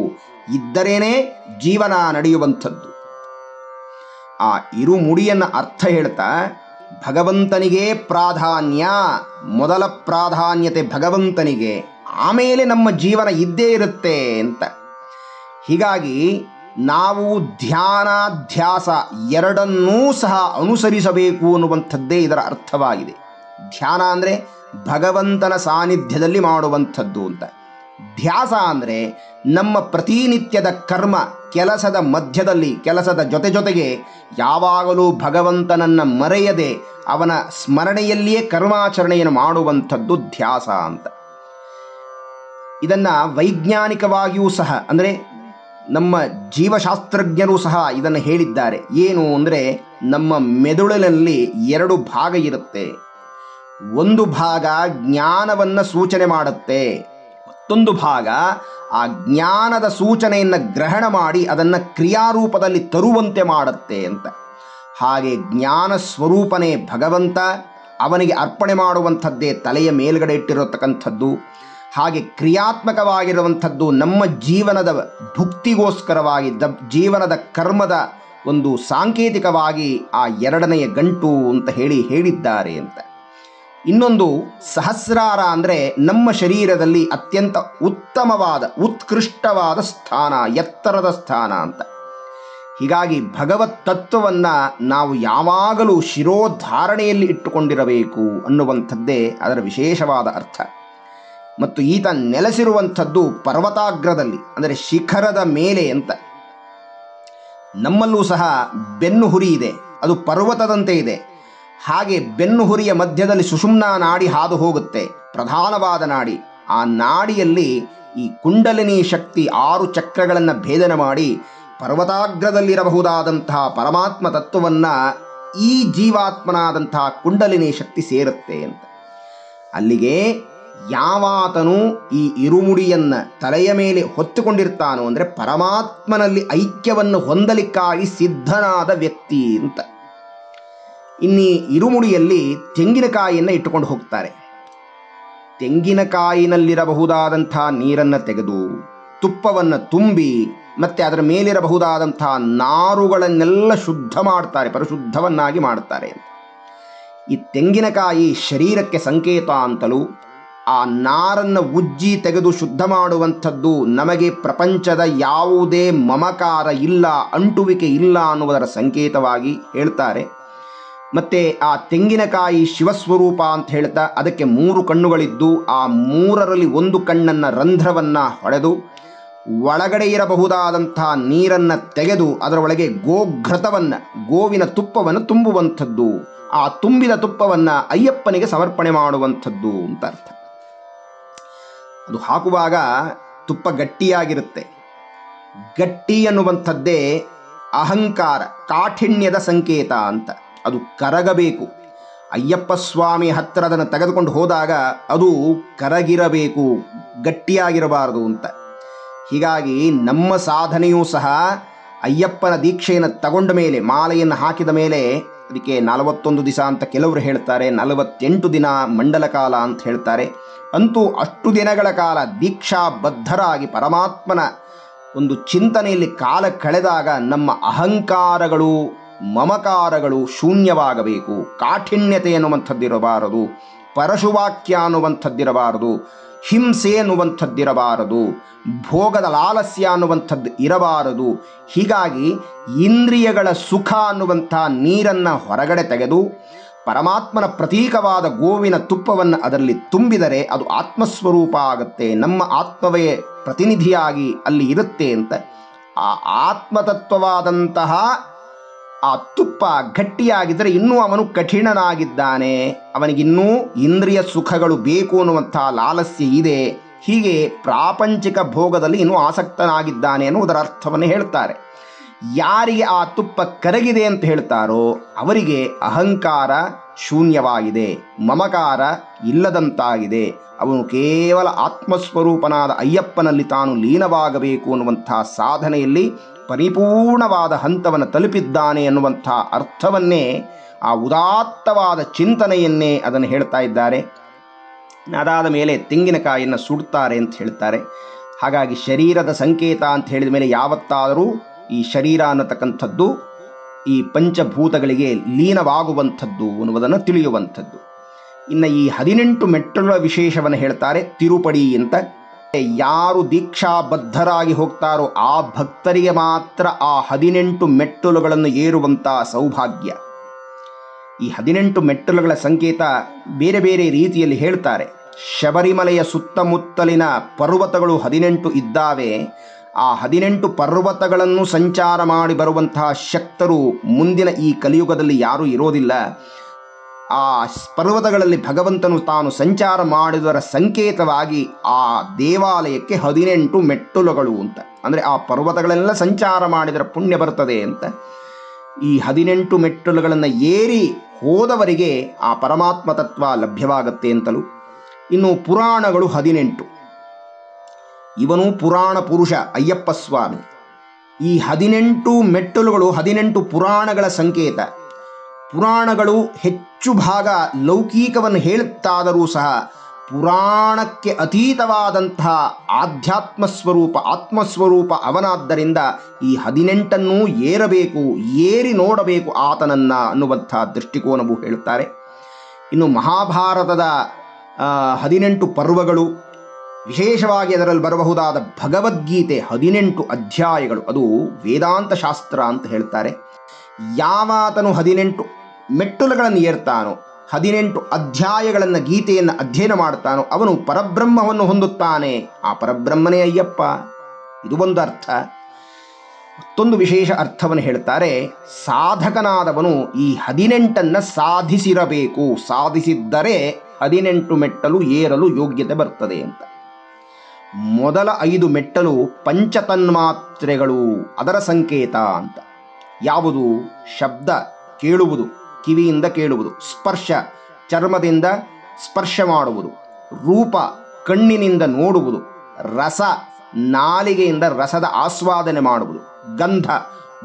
ಇದ್ದರೇನೆ ಜೀವನ ನಡೆಯುವಂಥದ್ದು. ಆ ಇರುಮುಡಿಯನ್ನು ಅರ್ಥ ಹೇಳ್ತಾ ಭಗವಂತನಿಗೆ ಪ್ರಾಧಾನ್ಯ, ಮೊದಲ ಪ್ರಾಧಾನ್ಯತೆ ಭಗವಂತನಿಗೆ, ಆಮೇಲೆ ನಮ್ಮ ಜೀವನ ಇದ್ದೇ ಇರುತ್ತೆ ಅಂತ. ಹೀಗಾಗಿ ನಾವು ಧ್ಯಾನಾಧ್ಯಾಸ ಎರಡನ್ನೂ ಸಹ ಅನುಸರಿಸಬೇಕು ಅನ್ನುವಂಥದ್ದೇ ಇದರ ಅರ್ಥವಾಗಿದೆ. ಧ್ಯಾನ ಅಂದರೆ ಭಗವಂತನ ಸಾನ್ನಿಧ್ಯದಲ್ಲಿ ಮಾಡುವಂಥದ್ದು ಅಂತ. ಧ್ಯಾಸ ಅಂದರೆ ನಮ್ಮ ಪ್ರತಿನಿತ್ಯದ ಕರ್ಮ, ಕೆಲಸದ ಮಧ್ಯದಲ್ಲಿ, ಕೆಲಸದ ಜೊತೆಗೆ ಯಾವಾಗಲೂ ಭಗವಂತನನ್ನು ಮರೆಯದೆ ಅವನ ಸ್ಮರಣೆಯಲ್ಲಿಯೇ ಕರ್ಮಾಚರಣೆಯನ್ನು ಮಾಡುವಂಥದ್ದು ಧ್ಯಾಸ ಅಂತ. ಇದನ್ನು ವೈಜ್ಞಾನಿಕವಾಗಿಯೂ ಸಹ, ಅಂದರೆ ನಮ್ಮ ಜೀವಶಾಸ್ತ್ರಜ್ಞರು ಸಹ ಇದನ್ನು ಹೇಳಿದ್ದಾರೆ. ಏನು ಅಂದರೆ, ನಮ್ಮ ಮೆದುಳಿನಲ್ಲಿ ಎರಡು ಭಾಗ ಇರುತ್ತೆ. ಒಂದು ಭಾಗ ಜ್ಞಾನವನ್ನು ಸೂಚನೆ ಮಾಡುತ್ತೆ, ಮತ್ತೊಂದು ಭಾಗ ಆ ಜ್ಞಾನದ ಸೂಚನೆಯನ್ನು ಗ್ರಹಣ ಮಾಡಿ ಅದನ್ನು ಕ್ರಿಯಾರೂಪದಲ್ಲಿ ತರುವಂತೆ ಮಾಡುತ್ತೆ ಅಂತ. ಹಾಗೆ ಜ್ಞಾನ ಸ್ವರೂಪನೇ ಭಗವಂತ, ಅವನಿಗೆ ಅರ್ಪಣೆ ಮಾಡುವಂಥದ್ದೇ ತಲೆಯ ಮೇಲ್ಗಡೆ ಇಟ್ಟಿರತಕ್ಕಂಥದ್ದು. ಹಾಗೆ ಕ್ರಿಯಾತ್ಮಕವಾಗಿರುವಂಥದ್ದು ನಮ್ಮ ಜೀವನದ ಭುಕ್ತಿಗೋಸ್ಕರವಾಗಿ, ಜೀವನದ ಕರ್ಮದ ಒಂದು ಸಾಂಕೇತಿಕವಾಗಿ ಆ ಎರಡನೆಯ ಗಂಟು ಅಂತ ಹೇಳಿದ್ದಾರೆ ಅಂತ. ಇನ್ನೊಂದು ಸಹಸ್ರಾರ ಅಂದರೆ ನಮ್ಮ ಶರೀರದಲ್ಲಿ ಅತ್ಯಂತ ಉತ್ತಮವಾದ, ಉತ್ಕೃಷ್ಟವಾದ ಸ್ಥಾನ, ಎತ್ತರದ ಸ್ಥಾನ ಅಂತ. ಹೀಗಾಗಿ ಭಗವತ್ ತತ್ವವನ್ನು ನಾವು ಯಾವಾಗಲೂ ಶಿರೋಧಾರಣೆಯಲ್ಲಿ ಇಟ್ಟುಕೊಂಡಿರಬೇಕು ಅನ್ನುವಂಥದ್ದೇ ಅದರ ವಿಶೇಷವಾದ ಅರ್ಥ. ಮತ್ತು ಈತ ನೆಲೆಸಿರುವಂಥದ್ದು ಪರ್ವತಾಗ್ರದಲ್ಲಿ, ಅಂದರೆ ಶಿಖರದ ಮೇಲೆ ಅಂತ. ನಮ್ಮಲ್ಲೂ ಸಹ ಬೆನ್ನು ಹುರಿ ಇದೆ, ಅದು ಪರ್ವತದಂತೆ ಇದೆ. ಹಾಗೆ ಬೆನ್ನು ಹುರಿಯ ಮಧ್ಯದಲ್ಲಿ ಸುಷುಮ್ನಾ ನಾಡಿ ಹಾದು ಹೋಗುತ್ತೆ, ಪ್ರಧಾನವಾದ ನಾಡಿ. ಆ ನಾಡಿಯಲ್ಲಿ ಈ ಕುಂಡಲಿನಿ ಶಕ್ತಿ 6 ಚಕ್ರಗಳನ್ನು ಭೇದನ ಮಾಡಿ ಪರ್ವತಾಗ್ರದಲ್ಲಿರಬಹುದಾದಂತಹ ಪರಮಾತ್ಮ ತತ್ವವನ್ನು ಈ ಜೀವಾತ್ಮನಾದಂತಹ ಕುಂಡಲಿನಿ ಶಕ್ತಿ ಸೇರುತ್ತೆ ಅಂತ. ಅಲ್ಲಿಗೆ ಯಾವಾತನು ಈ ಇರುಮುಡಿಯನ್ನು ತಲೆಯ ಮೇಲೆ ಹೊತ್ತುಕೊಂಡಿರ್ತಾನೋ ಅಂದರೆ ಪರಮಾತ್ಮನಲ್ಲಿ ಐಕ್ಯವನ್ನು ಹೊಂದಲಿಕ್ಕಾಗಿ ಸಿದ್ಧನಾದ ವ್ಯಕ್ತಿ ಅಂತ. ಇನ್ನೀ ಇರುಮುಡಿಯಲ್ಲಿ ತೆಂಗಿನಕಾಯಿಯನ್ನು ಇಟ್ಟುಕೊಂಡು ಹೋಗ್ತಾರೆ. ತೆಂಗಿನಕಾಯಿನಲ್ಲಿರಬಹುದಾದಂಥ ನೀರನ್ನು ತೆಗೆದು ತುಪ್ಪವನ್ನು ತುಂಬಿ ಮತ್ತೆ ಅದರ ಮೇಲಿರಬಹುದಾದಂಥ ನಾರುಗಳನ್ನೆಲ್ಲ ಶುದ್ಧ ಮಾಡ್ತಾರೆ, ಪರಿಶುದ್ಧವನ್ನಾಗಿ ಮಾಡ್ತಾರೆ. ಈ ತೆಂಗಿನಕಾಯಿ ಶರೀರಕ್ಕೆ ಸಂಕೇತ ಅಂತಲೂ, ಆ ನಾರನ್ನು ಉಜ್ಜಿ ತೆಗೆದು ಶುದ್ಧ ಮಾಡುವಂಥದ್ದು ನಮಗೆ ಪ್ರಪಂಚದ ಯಾವುದೇ ಮಮಕಾರ ಇಲ್ಲ, ಅಂಟುವಿಕೆ ಇಲ್ಲ ಅನ್ನುವುದರ ಸಂಕೇತವಾಗಿ ಹೇಳ್ತಾರೆ. ಮತ್ತು ಆ ತೆಂಗಿನಕಾಯಿ ಶಿವಸ್ವರೂಪ ಅಂತ ಹೇಳ್ತಾ ಅದಕ್ಕೆ 3 ಕಣ್ಣುಗಳಿದ್ದು ಆ 3ರಲ್ಲಿ ಒಂದು ಕಣ್ಣನ್ನು ರಂಧ್ರವನ್ನು ಹೊಡೆದು ಒಳಗಡೆ ಇರಬಹುದಾದಂಥ ನೀರನ್ನು ತೆಗೆದು ಅದರ ಒಳಗೆ ಗೋಘೃತವನ್ನು, ಗೋವಿನ ತುಪ್ಪವನ್ನು ತುಂಬುವಂಥದ್ದು. ಆ ತುಂಬಿದ ತುಪ್ಪವನ್ನು ಅಯ್ಯಪ್ಪನಿಗೆ ಸಮರ್ಪಣೆ ಮಾಡುವಂಥದ್ದು ಅಂತ ಅರ್ಥ. ಅದು ಹಾಕುವಾಗ ತುಪ್ಪ ಗಟ್ಟಿಯಾಗಿರುತ್ತೆ. ಗಟ್ಟಿ ಅನ್ನುವಂಥದ್ದೇ ಅಹಂಕಾರ, ಕಾಠಿಣ್ಯದ ಸಂಕೇತ ಅಂತ. ಅದು ಕರಗಬೇಕು. ಅಯ್ಯಪ್ಪ ಸ್ವಾಮಿ ಹತ್ತಿರ ಅದನ್ನು ತೆಗೆದುಕೊಂಡು ಹೋದಾಗ ಅದು ಕರಗಿರಬೇಕು, ಗಟ್ಟಿಯಾಗಿರಬಾರದು ಅಂತ. ಹೀಗಾಗಿ ನಮ್ಮ ಸಾಧನೆಯೂ ಸಹ ಅಯ್ಯಪ್ಪನ ದೀಕ್ಷೆಯನ್ನು ತಗೊಂಡ ಮೇಲೆ, ಮಾಲೆಯನ್ನು ಹಾಕಿದ ಮೇಲೆ, ಅದಕ್ಕೆ 41 ದಿವಸ ಅಂತ ಕೆಲವರು ಹೇಳ್ತಾರೆ, 48 ದಿನ ಮಂಡಲ ಕಾಲ ಅಂತ ಹೇಳ್ತಾರೆ. ಅಂತೂ ಅಷ್ಟು ದಿನಗಳ ಕಾಲ ದೀಕ್ಷಾಬದ್ಧರಾಗಿ ಪರಮಾತ್ಮನ ಒಂದು ಚಿಂತನೆಯಲ್ಲಿ ಕಾಲ ಕಳೆದಾಗ ನಮ್ಮ ಅಹಂಕಾರಗಳು, ಮಮಕಾರಗಳು ಶೂನ್ಯವಾಗಬೇಕು. ಕಾಠಿಣ್ಯತೆ ಅನ್ನುವಂಥದ್ದಿರಬಾರದು, ಪರಶುವಾಕ್ಯ ಅನ್ನುವಂಥದ್ದಿರಬಾರದು, ಹಿಂಸೆ ಅನ್ನುವಂಥದ್ದಿರಬಾರದು, ಭೋಗದ ಲಾಲಸ್ಯ ಅನ್ನುವಂಥದ್ದು ಇರಬಾರದು. ಹೀಗಾಗಿ ಇಂದ್ರಿಯಗಳ ಸುಖ ಅನ್ನುವಂಥ ನೀರನ್ನು ಹೊರಗಡೆ ತೆಗೆದು ಪರಮಾತ್ಮನ ಪ್ರತೀಕವಾದ ಗೋವಿನ ತುಪ್ಪವನ್ನು ಅದರಲ್ಲಿ ತುಂಬಿದರೆ ಅದು ಆತ್ಮಸ್ವರೂಪ ಆಗುತ್ತೆ, ನಮ್ಮ ಆತ್ಮವೇ ಪ್ರತಿನಿಧಿಯಾಗಿ ಅಲ್ಲಿ ಇರುತ್ತೆ ಅಂತ. ಆ ಆತ್ಮತತ್ವವಾದಂತಹ ಆ ತುಪ್ಪ ಗಟ್ಟಿಯಾಗಿದ್ದರೆ ಇನ್ನೂ ಅವನು ಕಠಿಣನಾಗಿದ್ದಾನೆ, ಅವನಿಗಿನ್ನೂ ಇಂದ್ರಿಯ ಸುಖಗಳು ಬೇಕು ಅನ್ನುವಂಥ ಲಾಲಸ್ಯ ಇದೆ, ಹೀಗೆ ಪ್ರಾಪಂಚಿಕ ಭೋಗದಲ್ಲಿ ಇನ್ನೂ ಆಸಕ್ತನಾಗಿದ್ದಾನೆ ಅನ್ನುವುದರ ಅರ್ಥವನ್ನು ಹೇಳ್ತಾರೆ. ಯಾರಿಗೆ ಆ ತುಪ್ಪ ಕರಗಿದೆ ಅಂತ ಹೇಳ್ತಾರೋ ಅವರಿಗೆ ಅಹಂಕಾರ ಶೂನ್ಯವಾಗಿದೆ, ಮಮಕಾರ ಇಲ್ಲದಂತಾಗಿದೆ. ಅವನು ಕೇವಲ ಆತ್ಮಸ್ವರೂಪನಾದ ಅಯ್ಯಪ್ಪನಲ್ಲಿ ತಾನು ಲೀನವಾಗಬೇಕು ಅನ್ನುವಂಥ ಸಾಧನೆಯಲ್ಲಿ ಪರಿಪೂರ್ಣವಾದ ಹಂತವನ್ನು ತಲುಪಿದ್ದಾನೆ ಅನ್ನುವಂಥ ಅರ್ಥವನ್ನೇ, ಆ ಉದಾತ್ತವಾದ ಚಿಂತನೆಯನ್ನೇ ಅದನ್ನು ಹೇಳ್ತಾ ಇದ್ದಾರೆ. ಅದಾದ ಮೇಲೆ ತೆಂಗಿನಕಾಯಿಯನ್ನು ಸುಡ್ತಾರೆ ಅಂತ ಹೇಳ್ತಾರೆ. ಹಾಗಾಗಿ ಶರೀರದ ಸಂಕೇತ ಅಂತ ಹೇಳಿದ ಮೇಲೆ ಯಾವತ್ತಾದರೂ ಈ ಶರೀರ ಅನ್ನತಕ್ಕಂಥದ್ದು ಈ ಪಂಚಭೂತಗಳಿಗೆ ಲೀನವಾಗುವಂಥದ್ದು ಅನ್ನುವುದನ್ನು ತಿಳಿಯುವಂಥದ್ದು. ಇನ್ನು ಈ 18 ಮೆಟ್ಟಲುಗಳ ವಿಶೇಷವನ್ನು ಹೇಳ್ತಾರೆ ತಿರುಪಡಿ ಅಂತ. ಯಾರು ದೀಕ್ಷಾಬದ್ಧರಾಗಿ ಹೋಗ್ತಾರೋ ಆ ಭಕ್ತರಿಗೆ ಮಾತ್ರ ಆ 18 ಮೆಟ್ಟಲುಗಳನ್ನು ಏರುವಂಥ ಸೌಭಾಗ್ಯ. ಈ 18 ಮೆಟ್ಟಲುಗಳ ಸಂಕೇತ ಬೇರೆ ಬೇರೆ ರೀತಿಯಲ್ಲಿ ಹೇಳ್ತಾರೆ. ಶಬರಿಮಲೆಯ ಸುತ್ತಮುತ್ತಲಿನ ಪರ್ವತಗಳು 18 ಇದ್ದಾವೆ. ಆ 18 ಪರ್ವತಗಳನ್ನು ಸಂಚಾರ ಮಾಡಿ ಬರುವಂತಹ ಶಕ್ತರು ಮುಂದಿನ ಈ ಕಲಿಯುಗದಲ್ಲಿ ಯಾರೂ ಇರೋದಿಲ್ಲ. ಆ ಪರ್ವತಗಳಲ್ಲಿ ಭಗವಂತನು ತಾನು ಸಂಚಾರ ಮಾಡಿದರ ಸಂಕೇತವಾಗಿ ಆ ದೇವಾಲಯಕ್ಕೆ 18 ಮೆಟ್ಟಲುಗಳು ಅಂತ, ಅಂದರೆ ಆ ಪರ್ವತಗಳೆಲ್ಲ ಸಂಚಾರ ಮಾಡಿದರೆ ಪುಣ್ಯ ಬರ್ತದೆ ಅಂತ. ಈ 18 ಮೆಟ್ಟಲುಗಳನ್ನು ಏರಿ ಹೋದವರಿಗೆ ಆ ಪರಮಾತ್ಮ ತತ್ವ ಲಭ್ಯವಾಗತ್ತೆ ಅಂತಲೂ. ಇನ್ನು ಪುರಾಣಗಳು 18. ಇವನು ಪುರಾಣ ಪುರುಷ ಅಯ್ಯಪ್ಪ ಸ್ವಾಮಿ. ಈ 18 ಮೆಟ್ಟಲುಗಳು 18 ಪುರಾಣಗಳ ಸಂಕೇತ. ಪುರಾಣಗಳು ಹೆಚ್ಚು ಭಾಗ ಲೌಕಿಕವನ್ನು ಹೇಳುತ್ತಾದರೂ ಸಹ ಪುರಾಣಕ್ಕೆ ಅತೀತವಾದಂತಹ ಆಧ್ಯಾತ್ಮ ಸ್ವರೂಪ ಆತ್ಮಸ್ವರೂಪ ಅವನಾದ್ದರಿಂದ ಈ 18 ಏರಬೇಕು, ಏರಿ ನೋಡಬೇಕು ಆತನನ್ನು ಅನ್ನುವಂಥ ದೃಷ್ಟಿಕೋನವು ಹೇಳುತ್ತಾರೆ. ಇನ್ನು ಮಹಾಭಾರತದ 18 ಪರ್ವಗಳು, ವಿಶೇಷವಾಗಿ ಅದರಲ್ಲಿ ಬರಬಹುದಾದ ಭಗವದ್ಗೀತೆ 18 ಅಧ್ಯಾಯಗಳು, ಅದು ವೇದಾಂತ ಶಾಸ್ತ್ರ ಅಂತ ಹೇಳ್ತಾರೆ. ಯಾವಾತನು 18 ಮೆಟ್ಟಲುಗಳನ್ನು ಏರ್ತಾನೋ, 18 ಅಧ್ಯಾಯಗಳನ್ನು ಗೀತೆಯನ್ನು ಅಧ್ಯಯನ ಮಾಡ್ತಾನೋ ಅವನು ಪರಬ್ರಹ್ಮವನ್ನು ಹೊಂದುತ್ತಾನೆ. ಆ ಪರಬ್ರಹ್ಮನೇ ಅಯ್ಯಪ್ಪ. ಇದು ಒಂದು ಅರ್ಥ. ಮತ್ತೊಂದು ವಿಶೇಷ ಅರ್ಥವನ್ನು ಹೇಳ್ತಾರೆ. ಸಾಧಕನಾದವನು ಈ 18 ಸಾಧಿಸಿರಬೇಕು, ಸಾಧಿಸಿದ್ದರೆ 18 ಮೆಟ್ಟಲು ಏರಲು ಯೋಗ್ಯತೆ ಬರ್ತದೆ ಅಂತ. ಮೊದಲ 5 ಮೆಟ್ಟಲು ಪಂಚತನ್ಮಾತ್ರೆಗಳು, ಅದರ ಸಂಕೇತ ಅಂತ. ಯಾವುದು? ಶಬ್ದ ಕೇಳುವುದು, ಕಿವಿಯಿಂದ ಕೇಳುವುದು. ಸ್ಪರ್ಶ ಚರ್ಮದಿಂದ ಸ್ಪರ್ಶ ಮಾಡುವುದು. ರೂಪ ಕಣ್ಣಿನಿಂದ ನೋಡುವುದು. ರಸ ನಾಲಿಗೆಯಿಂದ ರಸದ ಆಸ್ವಾದನೆ ಮಾಡುವುದು. ಗಂಧ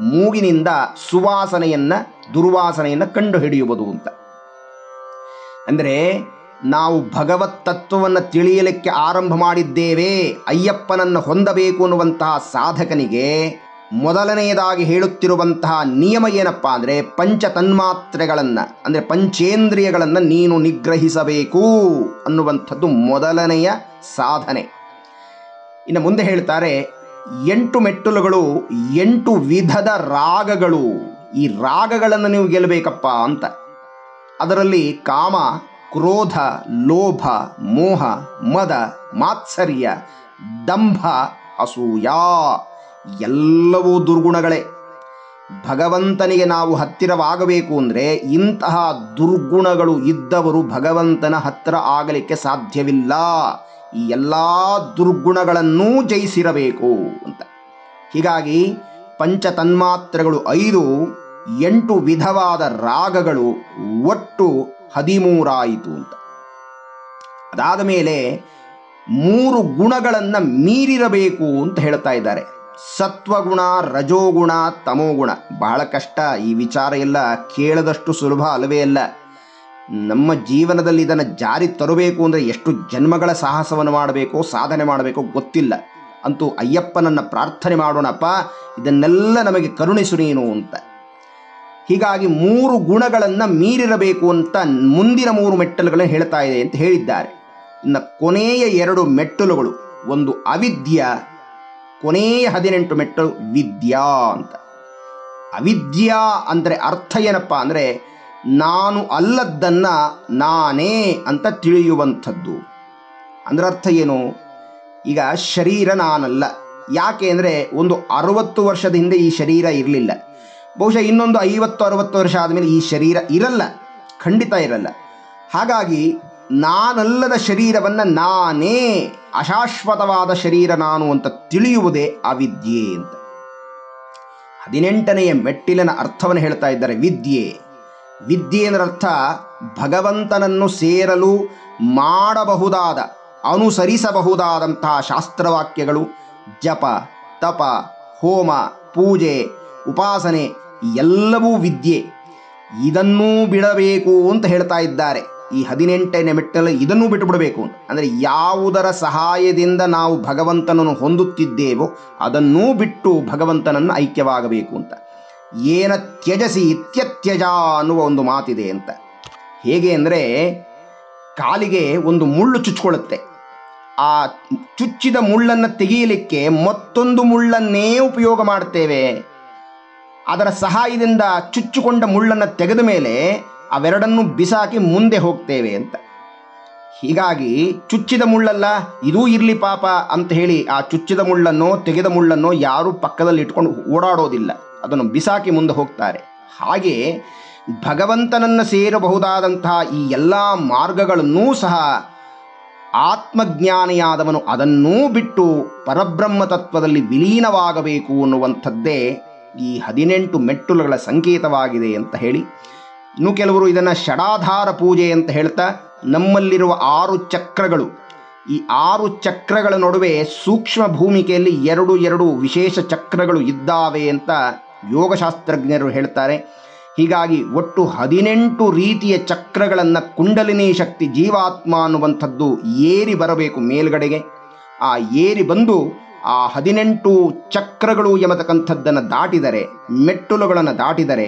ಮೂಗಿನಿಂದ ಸುವಾಸನೆಯನ್ನು ದುರ್ವಾಸನೆಯನ್ನು ಕಂಡುಹಿಡಿಯುವುದು ಅಂತ. ಅಂದರೆ ನಾವು ಭಗವತ್ ತತ್ವವನ್ನು ತಿಳಿಯಲಿಕ್ಕೆ ಆರಂಭ ಮಾಡಿದ್ದೇವೆ, ಅಯ್ಯಪ್ಪನನ್ನು ಹೊಂದಬೇಕು ಅನ್ನುವಂತಹ ಸಾಧಕನಿಗೆ ಮೊದಲನೆಯದಾಗಿ ಹೇಳುತ್ತಿರುವಂತಹ ನಿಯಮ ಏನಪ್ಪ ಅಂದರೆ ಪಂಚತನ್ಮಾತ್ರೆಗಳನ್ನು, ಅಂದರೆ ಪಂಚೇಂದ್ರಿಯಗಳನ್ನು ನೀನು ನಿಗ್ರಹಿಸಬೇಕು ಅನ್ನುವಂಥದ್ದು ಮೊದಲನೆಯ ಸಾಧನೆ. ಇನ್ನು ಮುಂದೆ ಹೇಳ್ತಾರೆ 8 ಮೆಟ್ಟಲುಗಳು, 8 ವಿಧದ ರಾಗಗಳು. ಈ ರಾಗಗಳನ್ನು ನೀವು ಗೆಲ್ಲಬೇಕಪ್ಪ ಅಂತ. ಅದರಲ್ಲಿ ಕಾಮ, ಕ್ರೋಧ, ಲೋಭ, ಮೋಹ, ಮದ, ಮಾತ್ಸರ್ಯ, ದಂಭ, ಅಸೂಯ ಎಲ್ಲವೂ ದುರ್ಗುಣಗಳೇ. ಭಗವಂತನಿಗೆ ನಾವು ಹತ್ತಿರವಾಗಬೇಕು ಅಂದರೆ ಇಂತಹ ದುರ್ಗುಣಗಳು ಇದ್ದವರು ಭಗವಂತನ ಹತ್ತಿರ ಆಗಲಿಕ್ಕೆ ಸಾಧ್ಯವಿಲ್ಲ. ಈ ಎಲ್ಲ ದುರ್ಗುಣಗಳನ್ನೂ ಜಯಿಸಿರಬೇಕು ಅಂತ. ಹೀಗಾಗಿ ಪಂಚತನ್ಮಾತ್ರೆಗಳು 5, 8 ವಿಧವಾದ ರಾಗಗಳು, ಒಟ್ಟು 13 ಆಯಿತು ಅಂತ. ಅದಾದ ಮೇಲೆ 3 ಗುಣಗಳನ್ನು ಮೀರಿರಬೇಕು ಅಂತ ಹೇಳ್ತಾ ಇದ್ದಾರೆ. ಸತ್ವಗುಣ, ರಜೋಗುಣ, ತಮೋಗುಣ. ಬಹಳ ಕಷ್ಟ. ಈ ವಿಚಾರ ಎಲ್ಲ ಕೇಳದಷ್ಟು ಸುಲಭ ಅಲ್ಲವೇ ಅಲ್ಲ. ನಮ್ಮ ಜೀವನದಲ್ಲಿ ಇದನ್ನು ಜಾರಿ ತರಬೇಕು ಅಂದರೆ ಎಷ್ಟು ಜನ್ಮಗಳ ಸಾಹಸವನ್ನು ಮಾಡಬೇಕೋ, ಸಾಧನೆ ಮಾಡಬೇಕೋ ಗೊತ್ತಿಲ್ಲ. ಅಂತೂ ಅಯ್ಯಪ್ಪನನ್ನು ಪ್ರಾರ್ಥನೆ ಮಾಡೋಣಪ್ಪ, ಇದನ್ನೆಲ್ಲ ನಮಗೆ ಕರುಣಿಸು ನೀನು ಅಂತ. ಹೀಗಾಗಿ 3 ಗುಣಗಳನ್ನು ಮೀರಿರಬೇಕು ಅಂತ ಮುಂದಿನ 3 ಮೆಟ್ಟಲುಗಳನ್ನು ಹೇಳ್ತಾ ಇದೆ ಅಂತ ಹೇಳಿದ್ದಾರೆ. ಇನ್ನು ಕೊನೆಯ 2 ಮೆಟ್ಟಲುಗಳು, ಒಂದು ಅವಿದ್ಯ, ಕೊನೆಯ 18 ಮೆಟ್ಟಲು ವಿದ್ಯಾ ಅಂತ. ಅವಿದ್ಯಾ ಅಂದರೆ ಅರ್ಥ ಏನಪ್ಪ ಅಂದರೆ ನಾನು ಅಲ್ಲದ್ದನ್ನು ನಾನೇ ಅಂತ ತಿಳಿಯುವಂಥದ್ದು. ಅಂದರೆ ಅರ್ಥ ಏನು? ಈಗ ಶರೀರ ನಾನಲ್ಲ. ಯಾಕೆ ಅಂದರೆ ಒಂದು 60 ವರ್ಷದ ಹಿಂದೆ ಈ ಶರೀರ ಇರಲಿಲ್ಲ. ಬಹುಶಃ ಇನ್ನೊಂದು 50-60 ವರ್ಷ ಆದಮೇಲೆ ಈ ಶರೀರ ಇರಲ್ಲ, ಖಂಡಿತ ಇರಲ್ಲ. ಹಾಗಾಗಿ ನಾನಲ್ಲದ ಶರೀರವನ್ನು ನಾನೇ, ಅಶಾಶ್ವತವಾದ ಶರೀರ ನಾನು ಅಂತ ತಿಳಿಯುವುದೇ ಅವಿದ್ಯೆ ಅಂತ. 18ನೆಯ ಮೆಟ್ಟಿಲಿನ ಅರ್ಥವನ್ನು ಹೇಳ್ತಾ ಇದ್ದಾರೆ. ವಿದ್ಯೆ. ವಿದ್ಯೆ ಎಂದರ ಅರ್ಥ ಭಗವಂತನನ್ನು ಸೇರಲು ಮಾಡಬಹುದಾದ, ಅನುಸರಿಸಬಹುದಾದಂತಹ ಶಾಸ್ತ್ರವಾಕ್ಯಗಳು, ಜಪ, ತಪ, ಹೋಮ, ಪೂಜೆ, ಉಪಾಸನೆ ಎಲ್ಲವೂ ವಿದ್ಯೆ. ಇದನ್ನೂ ಬಿಡಬೇಕು ಅಂತ ಹೇಳ್ತಾ ಇದ್ದಾರೆ. ಈ 18ನೇ ಮೆಟ್ಟಲು ಇದನ್ನೂ ಬಿಟ್ಟು ಬಿಡಬೇಕು ಅಂದರೆ ಯಾವುದರ ಸಹಾಯದಿಂದ ನಾವು ಭಗವಂತನನ್ನು ಹೊಂದುತ್ತಿದ್ದೇವೋ ಅದನ್ನೂ ಬಿಟ್ಟು ಭಗವಂತನನ್ನು ಐಕ್ಯವಾಗಬೇಕು ಅಂತ. ಏನ ತ್ಯಜಸಿ ಇತ್ಯತ್ಯಜ ಅನ್ನುವ ಒಂದು ಮಾತಿದೆ ಅಂತ. ಹೇಗೆ ಅಂದರೆ ಕಾಲಿಗೆ ಒಂದು ಮುಳ್ಳು ಚುಚ್ಚಿಕೊಳ್ಳುತ್ತೆ. ಆ ಚುಚ್ಚಿದ ಮುಳ್ಳನ್ನು ತೆಗೆಯಲಿಕ್ಕೆ ಮತ್ತೊಂದು ಮುಳ್ಳನ್ನೇ ಉಪಯೋಗ ಮಾಡ್ತೇವೆ. ಅದರ ಸಹಾಯದಿಂದ ಚುಚ್ಚಿಕೊಂಡ ಮುಳ್ಳನ್ನು ತೆಗೆದ ಮೇಲೆ ಅವೆರಡನ್ನು ಬಿಸಾಕಿ ಮುಂದೆ ಹೋಗ್ತೇವೆ ಅಂತ. ಹೀಗಾಗಿ ಚುಚ್ಚಿದ ಮುಳ್ಳಲ್ಲ, ಇದೂ ಇರಲಿ ಪಾಪ ಅಂತ ಹೇಳಿ ಆ ಚುಚ್ಚಿದ ಮುಳ್ಳನ್ನು, ತೆಗೆದ ಮುಳ್ಳನ್ನು ಯಾರೂ ಪಕ್ಕದಲ್ಲಿ ಇಟ್ಕೊಂಡು ಓಡಾಡೋದಿಲ್ಲ, ಅದನ್ನು ಬಿಸಾಕಿ ಮುಂದೆ ಹೋಗ್ತಾರೆ. ಹಾಗೆ ಭಗವಂತನನ್ನು ಸೇರಬಹುದಾದಂತಹ ಈ ಎಲ್ಲ ಮಾರ್ಗಗಳನ್ನೂ ಸಹ ಆತ್ಮಜ್ಞಾನಿಯಾದವನು ಅದನ್ನೂ ಬಿಟ್ಟು ಪರಬ್ರಹ್ಮ ತತ್ವದಲ್ಲಿ ವಿಲೀನವಾಗಬೇಕು ಅನ್ನುವಂಥದ್ದೇ ಈ 18 ಮೆಟ್ಟುಲುಗಳ ಸಂಕೇತವಾಗಿದೆ ಅಂತ ಹೇಳಿ, ಇನ್ನು ಕೆಲವರು ಇದನ್ನು ಷಡಾಧಾರ ಪೂಜೆ ಅಂತ ಹೇಳ್ತಾ, ನಮ್ಮಲ್ಲಿರುವ 6 ಚಕ್ರಗಳು, ಈ 6 ಚಕ್ರಗಳ ನಡುವೆ ಸೂಕ್ಷ್ಮ ಭೂಮಿಕೆಯಲ್ಲಿ 2 ವಿಶೇಷ ಚಕ್ರಗಳು ಇದ್ದಾವೆ ಅಂತ ಯೋಗಶಾಸ್ತ್ರಜ್ಞರು ಹೇಳ್ತಾರೆ. ಹೀಗಾಗಿ ಒಟ್ಟು 18 ರೀತಿಯ ಚಕ್ರಗಳನ್ನು ಕುಂಡಲಿನಿ ಶಕ್ತಿ ಜೀವಾತ್ಮ ಅನ್ನುವಂಥದ್ದು ಏರಿ ಬರಬೇಕು ಮೇಲ್ಗಡೆಗೆ. ಆ ಏರಿ ಬಂದು ಆ 18 ಚಕ್ರಗಳು ಎಂಬತಕ್ಕಂಥದ್ದನ್ನು ದಾಟಿದರೆ, ಮೆಟ್ಟುಲುಗಳನ್ನು ದಾಟಿದರೆ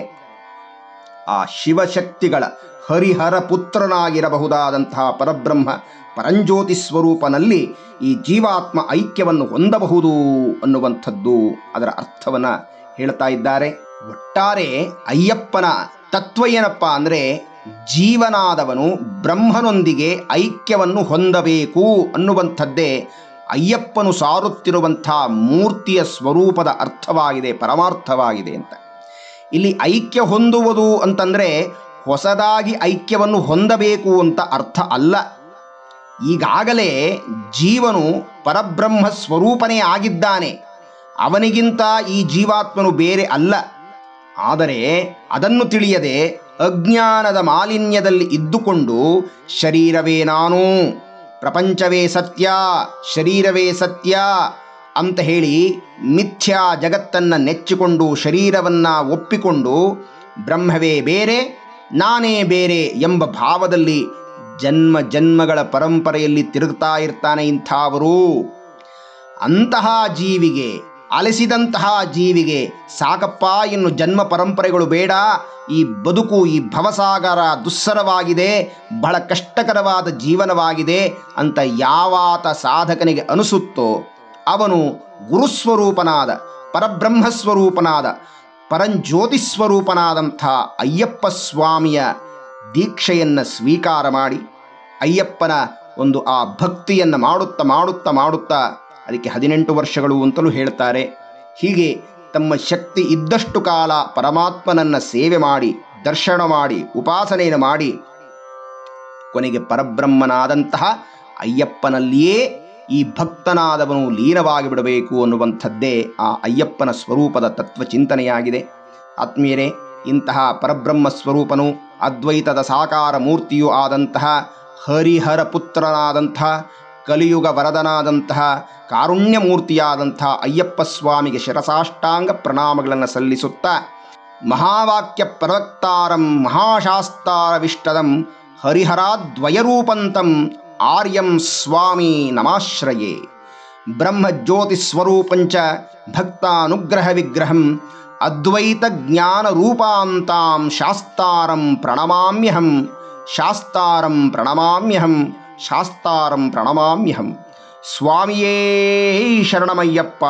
ಆ ಶಿವಶಕ್ತಿಗಳ ಹರಿಹರ ಪುತ್ರನಾಗಿರಬಹುದಾದಂತಹ ಪರಬ್ರಹ್ಮ ಪರಂಜ್ಯೋತಿ ಸ್ವರೂಪನಲ್ಲಿ ಈ ಜೀವಾತ್ಮ ಐಕ್ಯವನ್ನು ಹೊಂದಬಹುದು ಅನ್ನುವಂಥದ್ದು ಅದರ ಅರ್ಥವನ್ನು ಹೇಳ್ತಾ ಇದ್ದಾರೆ. ಒಟ್ಟಾರೆ ಅಯ್ಯಪ್ಪನ ತತ್ವ ಏನಪ್ಪ ಅಂದರೆ, ಜೀವನಾದವನು ಬ್ರಹ್ಮನೊಂದಿಗೆ ಐಕ್ಯವನ್ನು ಹೊಂದಬೇಕು ಅನ್ನುವಂಥದ್ದೇ ಅಯ್ಯಪ್ಪನು ಸಾರುತ್ತಿರುವಂಥ ಮೂರ್ತಿಯ ಸ್ವರೂಪದ ಅರ್ಥವಾಗಿದೆ, ಪರಮಾರ್ಥವಾಗಿದೆ ಅಂತ. ಇಲ್ಲಿ ಐಕ್ಯ ಹೊಂದುವುದು ಅಂತಂದರೆ ಹೊಸದಾಗಿ ಐಕ್ಯವನ್ನು ಹೊಂದಬೇಕು ಅಂತ ಅರ್ಥ ಅಲ್ಲ. ಈಗಾಗಲೇ ಜೀವನು ಪರಬ್ರಹ್ಮ ಸ್ವರೂಪನೇ ಆಗಿದ್ದಾನೆ. ಅವನಿಗಿಂತ ಈ ಜೀವಾತ್ಮನು ಬೇರೆ ಅಲ್ಲ. ಆದರೆ ಅದನ್ನು ತಿಳಿಯದೆ ಅಜ್ಞಾನದ ಮಾಲಿನ್ಯದಲ್ಲಿ ಇದ್ದುಕೊಂಡು ಶರೀರವೇ ನಾನು, ಪ್ರಪಂಚವೇ ಸತ್ಯ, ಶರೀರವೇ ಸತ್ಯ ಅಂತ ಹೇಳಿ ಮಿಥ್ಯಾ ಜಗತ್ತನ್ನು ನೆಚ್ಚಿಕೊಂಡು ಶರೀರವನ್ನು ಒಪ್ಪಿಕೊಂಡು ಬ್ರಹ್ಮವೇ ಬೇರೆ, ನಾನೇ ಬೇರೆ ಎಂಬ ಭಾವದಲ್ಲಿ ಜನ್ಮ ಜನ್ಮಗಳ ಪರಂಪರೆಯಲ್ಲಿ ತಿರುಗ್ತಾ ಇರ್ತಾನೆ ಇಂಥವರು. ಅಂತಹ ಜೀವಿಗೆ, ಅಲೆಸಿದಂತಹ ಜೀವಿಗೆ ಸಾಕಪ್ಪ, ಇನ್ನು ಜನ್ಮ ಪರಂಪರೆಗಳು ಬೇಡ, ಈ ಬದುಕು, ಈ ಭವಸಾಗರ ದುಸ್ಸರವಾಗಿದೆ, ಬಹಳ ಕಷ್ಟಕರವಾದ ಜೀವನವಾಗಿದೆ ಅಂತ ಯಾವಾತ ಸಾಧಕನಿಗೆ ಅನಿಸುತ್ತೋ ಅವನು ಗುರುಸ್ವರೂಪನಾದ, ಪರಬ್ರಹ್ಮಸ್ವರೂಪನಾದ, ಪರಂಜ್ಯೋತಿಸ್ವರೂಪನಾದಂಥ ಅಯ್ಯಪ್ಪ ಸ್ವಾಮಿಯ ದೀಕ್ಷೆಯನ್ನು ಸ್ವೀಕಾರ ಮಾಡಿ ಅಯ್ಯಪ್ಪನ ಒಂದು ಆ ಭಕ್ತಿಯನ್ನು ಮಾಡುತ್ತಾ ಮಾಡುತ್ತಾ ಮಾಡುತ್ತಾ, ಅದಕ್ಕೆ 18 ವರ್ಷಗಳು ಅಂತಲೂ ಹೇಳ್ತಾರೆ. ಹೀಗೆ ತಮ್ಮ ಶಕ್ತಿ ಇದ್ದಷ್ಟು ಕಾಲ ಪರಮಾತ್ಮನನ್ನು ಸೇವೆ ಮಾಡಿ, ದರ್ಶನ ಮಾಡಿ, ಉಪಾಸನೆಯನ್ನು ಮಾಡಿ, ಕೊನೆಗೆ ಪರಬ್ರಹ್ಮನಾದಂತಹ ಅಯ್ಯಪ್ಪನಲ್ಲಿಯೇ ಈ ಭಕ್ತನಾದವನು ಲೀನವಾಗಿ ಬಿಡಬೇಕು ಅನ್ನುವಂಥದ್ದೇ ಆ ಅಯ್ಯಪ್ಪನ ಸ್ವರೂಪದ ತತ್ವಚಿಂತನೆಯಾಗಿದೆ. ಆತ್ಮೀಯರೇ, ಇಂತಹ ಪರಬ್ರಹ್ಮ ಸ್ವರೂಪನು, ಅದ್ವೈತದ ಸಾಕಾರ ಮೂರ್ತಿಯೂ ಆದಂತಹ, ಹರಿಹರ ಪುತ್ರನಾದಂತಹ, ಕಲಿಯುಗ ವರದನಾದಂತಹ, ಕಾರುಣ್ಯ ಮೂರ್ತಿಯಾದಂಥ ಅಯ್ಯಪ್ಪ ಸ್ವಾಮಿಗೆ ಶಿರಸಾಷ್ಟಾಂಗ ಪ್ರಣಾಮಗಳನ್ನು ಸಲ್ಲಿಸುತ್ತಾ, ಮಹಾವಾಕ್ಯ ಪ್ರವಕ್ತಾರಂ ಮಹಾಶಾಸ್ತಾರವಿಷ್ಟದಂ ಹರಿಹರಾದ್ವಯರೂಪಂತಂ ಆರ್ಯಂ ಸ್ವಾಮಿ ನಮಾಶ್ರಯೇ. ಬ್ರಹ್ಮಜ್ಯೋತಿಸ್ವರೂಪಂಚ ಭಕ್ತಾನುಗ್ರಹ ವಿಗ್ರಹಂ ಅದ್ವೈತ ಜ್ಞಾನ ರೂಪಾಂತಾಂ ಶಾಸ್ತಾರಂ ಪ್ರಣಮಾಮ್ಯಹಂ, ಶಾಸ್ತಾರಂ ಪ್ರಣಮಾಮ್ಯಹಂ, ಶಾಸ್ತಾರಂ ಪ್ರಣಮಾಮ್ಯಹಂ. ಸ್ವಾಮಿಯೇ ಶರಣಮಯ್ಯಪ್ಪ.